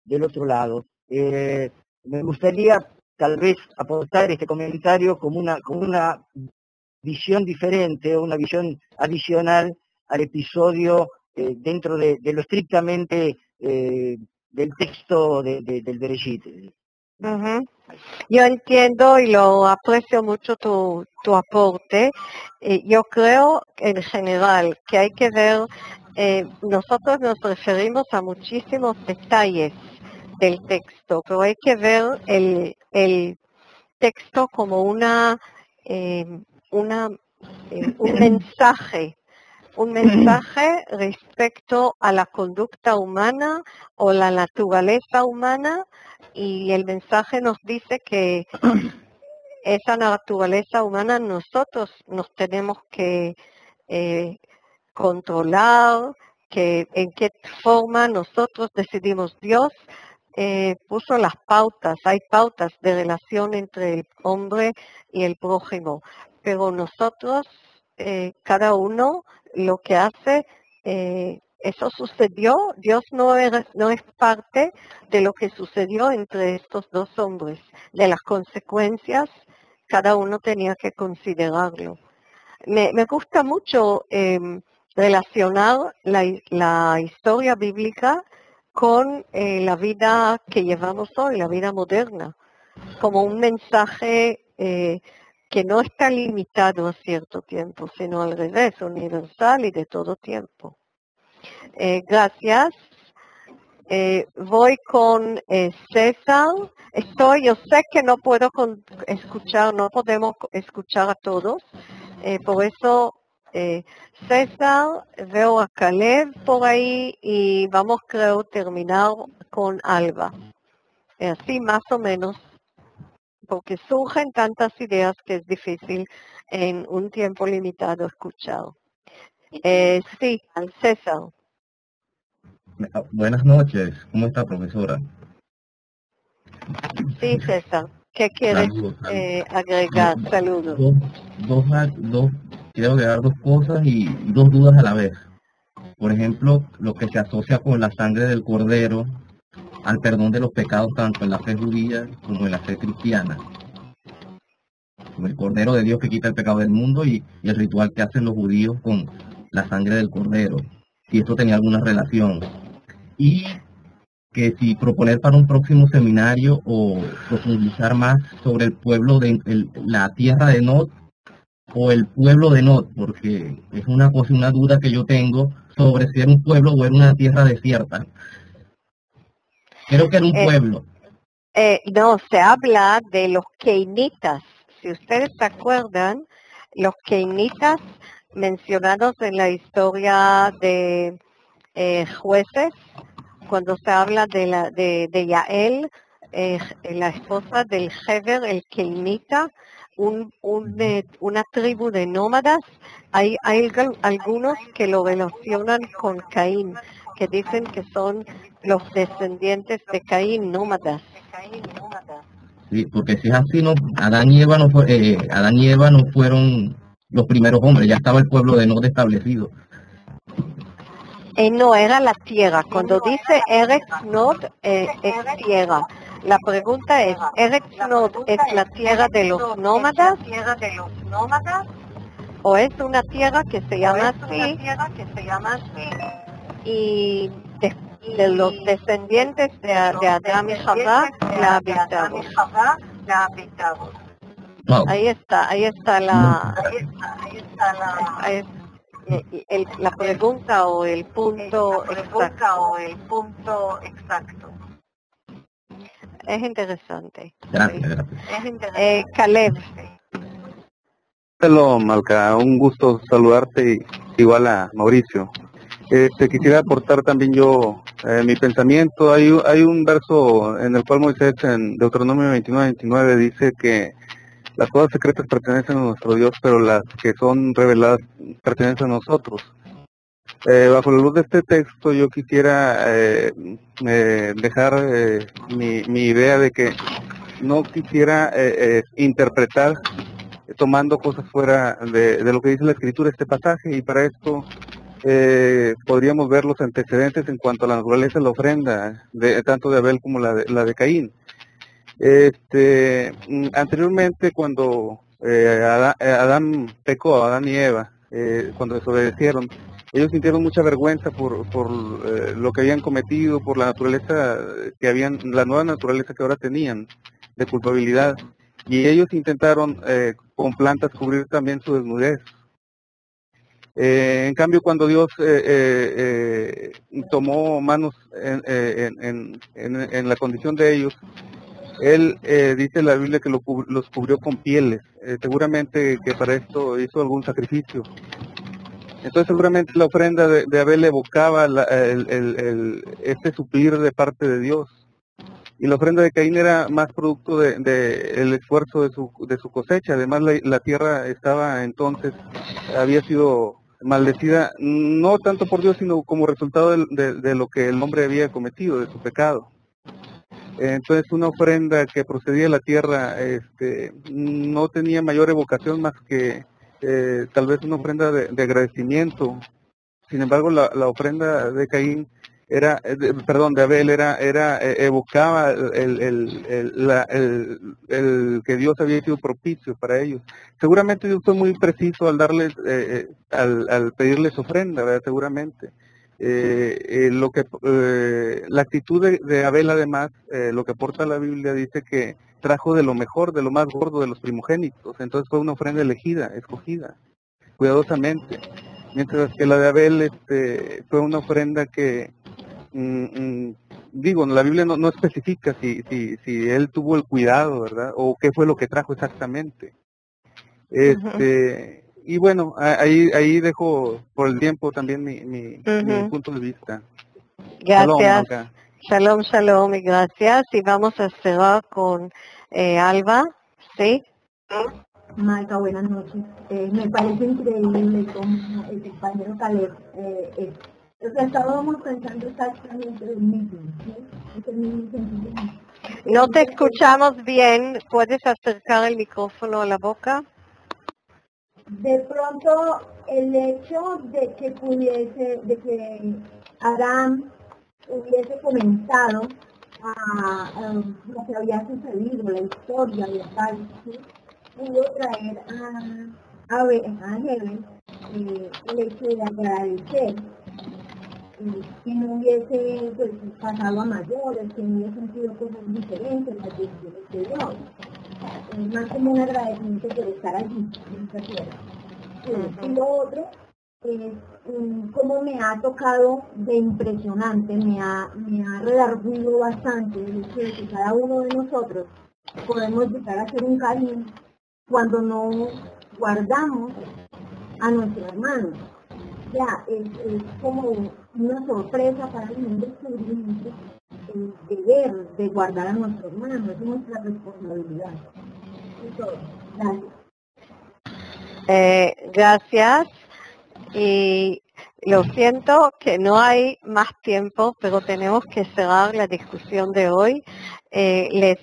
del otro lado. Me gustaría tal vez aportar este comentario como una visión diferente, una visión adicional al episodio dentro de lo estrictamente del texto del Bereshit. Uh-huh. Yo entiendo y lo aprecio mucho tu aporte. Yo creo en general que hay que ver, nosotros nos referimos a muchísimos detalles del texto, pero hay que ver el texto como un mensaje respecto a la conducta humana o la naturaleza humana, y el mensaje nos dice que esa naturaleza humana nosotros nos tenemos que controlar, que en qué forma nosotros decidimos. Dios puso las pautas, hay pautas de relación entre el hombre y el prójimo, pero nosotros, cada uno lo que hace, eso sucedió. Dios no es parte de lo que sucedió entre estos dos hombres, de las consecuencias, cada uno tenía que considerarlo. Me gusta mucho relacionar la historia bíblica con la vida que llevamos hoy, la vida moderna, como un mensaje que no está limitado a cierto tiempo, sino al revés, universal y de todo tiempo. Gracias. Voy con César. Yo sé que no podemos escuchar a todos, por eso César, veo a Caleb por ahí y vamos, creo, terminar con Alba. Así más o menos, porque surgen tantas ideas que es difícil en un tiempo limitado escuchar. Sí, al César. Buenas noches, ¿cómo está, profesora? Sí, César, ¿qué quieres agregar? Saludos. Quiero agregar dos cosas y dos dudas a la vez. Por ejemplo, lo que se asocia con la sangre del cordero al perdón de los pecados tanto en la fe judía como en la fe cristiana. Como el cordero de Dios que quita el pecado del mundo y el ritual que hacen los judíos con la sangre del cordero. Si esto tenía alguna relación. Y que si proponer para un próximo seminario o profundizar más sobre el pueblo de la tierra de Nod o el pueblo de Nod, porque es una duda que yo tengo sobre si era un pueblo o era una tierra desierta. Creo que era un pueblo. No, se habla de los keinitas. Si ustedes se acuerdan, los keinitas mencionados en la historia de Jueces, cuando se habla de Yael, la esposa del Heber, el keinita, una tribu de nómadas. Hay algunos que lo relacionan con Caín, que dicen que son los descendientes de Caín, nómadas. Sí, porque si es así, no, Adán y Eva no fueron los primeros hombres, ya estaba el pueblo de Nod establecido. No, era la tierra. Cuando dice Eretz Nod, es tierra. La pregunta es, ¿Eretz Nod es la tierra de los nómadas o es una tierra que se llama así y de los descendientes de Adán y Javá la habitaron? Wow. Ahí está la pregunta o el punto exacto. Es interesante. Gracias. Caleb. Hola, Malca, un gusto saludarte, igual a Mauricio. Quisiera aportar también yo mi pensamiento. Hay un verso en el cual Moisés, en Deuteronomio 29 dice que las cosas secretas pertenecen a nuestro Dios, pero las que son reveladas pertenecen a nosotros. Bajo la luz de este texto yo quisiera dejar mi idea de que no quisiera interpretar tomando cosas fuera de lo que dice la Escritura este pasaje, y para esto podríamos ver los antecedentes en cuanto a la naturaleza de la ofrenda, tanto de Abel como la de Caín. Anteriormente, cuando Adán pecó, Adán y Eva, cuando desobedecieron, ellos sintieron mucha vergüenza por lo que habían cometido, por la naturaleza la nueva naturaleza que ahora tenían de culpabilidad, y ellos intentaron con plantas cubrir también su desnudez. En cambio, cuando Dios tomó manos en la condición de ellos, Él dice en la Biblia que los cubrió con pieles, seguramente que para esto hizo algún sacrificio. Entonces seguramente la ofrenda de Abel evocaba este suplir de parte de Dios, y la ofrenda de Caín era más producto el esfuerzo de su cosecha. Además la tierra había sido maldecida no tanto por Dios, sino como resultado de lo que el hombre había cometido, de su pecado. Entonces una ofrenda que procedía de la tierra no tenía mayor evocación más que tal vez una ofrenda de agradecimiento. Sin embargo, la ofrenda de Caín de Abel evocaba el que Dios había sido propicio para ellos. Seguramente Dios fue muy preciso al darles, al pedirles ofrenda, ¿verdad? Seguramente. La actitud de Abel, además, lo que aporta la Biblia, dice que trajo de lo mejor, de lo más gordo de los primogénitos. Entonces fue una ofrenda escogida cuidadosamente, mientras que la de Abel fue una ofrenda que la Biblia no especifica si él tuvo el cuidado, ¿verdad? O qué fue lo que trajo exactamente. Y bueno, ahí dejo por el tiempo también mi punto de vista. Gracias. Shalom, Shalom, y gracias. Y vamos a cerrar con Alba, ¿sí? Malca, buenas noches. Me parece increíble cómo el compañero Caleb, estábamos pensando exactamente lo mismo, ¿sí? Es el mismo sentido. No te escuchamos bien, ¿puedes acercar el micrófono a la boca? De pronto, el hecho de que Adán hubiese comenzado a lo que había sucedido, la historia y tal, ¿sí? Pudo traer a Hebel el hecho de agradecer, que no hubiese pasado a mayores, que no hubiesen sido cosas diferentes las decisiones de Dios. Más como un agradecimiento por estar allí en esta tierra. Y lo otro es cómo me ha tocado de impresionante, me ha redarguido bastante el hecho de que cada uno de nosotros podemos llegar a ser un Caín cuando no guardamos a nuestro hermano. Ya, es como una sorpresa para mí, un descubrimiento, el deber de guardar a nuestro hermano, es nuestra responsabilidad. Y todo. Gracias. Gracias. Y lo siento que no hay más tiempo, pero tenemos que cerrar la discusión de hoy. Les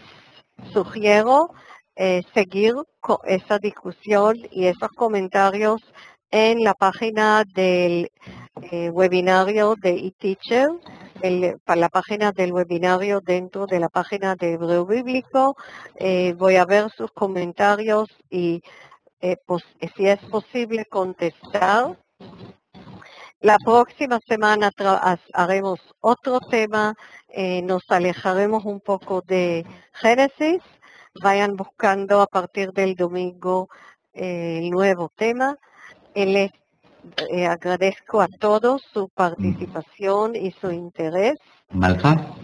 sugiero seguir con esa discusión y esos comentarios en la página del webinario de eTeacher. para la página del webinario dentro de la página de Hebreo Bíblico. Voy a ver sus comentarios y pues, si es posible contestar. La próxima semana haremos otro tema, nos alejaremos un poco de Génesis. Vayan buscando a partir del domingo el nuevo tema. Les agradezco a todos su participación y su interés. Malfa,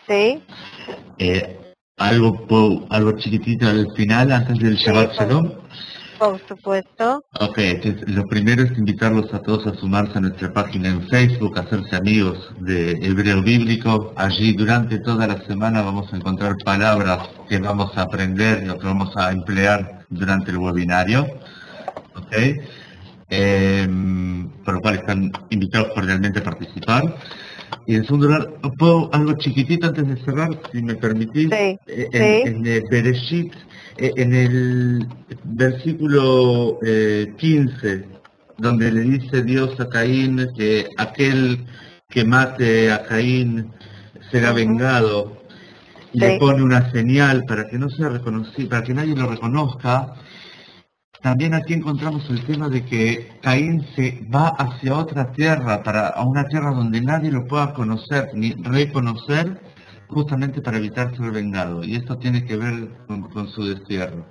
Sí. algo chiquitito al final, antes del Shabbat Shalom. Por supuesto. Ok, entonces, lo primero es invitarlos a todos a sumarse a nuestra página en Facebook, a hacerse amigos de Hebreo Bíblico. Allí durante toda la semana vamos a encontrar palabras que vamos a aprender y que vamos a emplear durante el webinario. Ok, por lo cual están invitados cordialmente a participar. Y en segundo lugar, ¿puedo algo chiquitito antes de cerrar, si me permitís? Sí, En el Bereshit, en el versículo 15, donde le dice Dios a Caín que aquel que mate a Caín será vengado, y le pone una señal para que no sea reconocido, para que nadie lo reconozca. También aquí encontramos el tema de que Caín se va hacia otra tierra, a una tierra donde nadie lo pueda conocer ni reconocer, justamente para evitar ser vengado. Y esto tiene que ver con su destierro.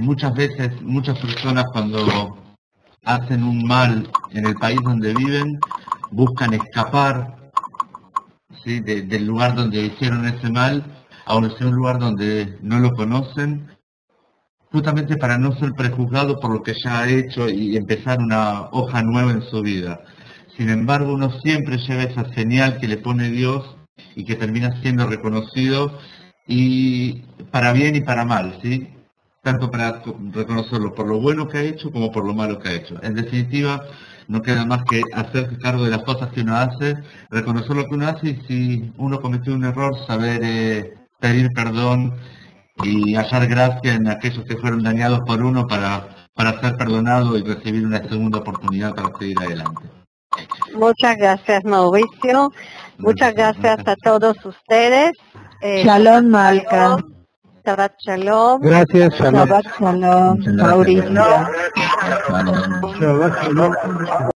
Muchas veces, muchas personas cuando hacen un mal en el país donde viven, buscan escapar, ¿sí?, del lugar donde hicieron ese mal, a un lugar donde no lo conocen, justamente para no ser prejuzgado por lo que ya ha hecho y empezar una hoja nueva en su vida. Sin embargo, uno siempre lleva esa señal que le pone Dios y que termina siendo reconocido, y para bien y para mal, ¿sí? Tanto para reconocerlo por lo bueno que ha hecho como por lo malo que ha hecho. En definitiva, no queda más que hacerse cargo de las cosas que uno hace, reconocer lo que uno hace, y si uno cometió un error, saber pedir perdón y hallar gracia en aquellos que fueron dañados por uno para ser perdonado y recibir una segunda oportunidad para seguir adelante. Muchas gracias, Mauricio. Muchas gracias a todos ustedes. Shalom, Malca. Shabbat Shalom. Gracias, Shalom. Shabbat Shalom, Mauricio. Shalom.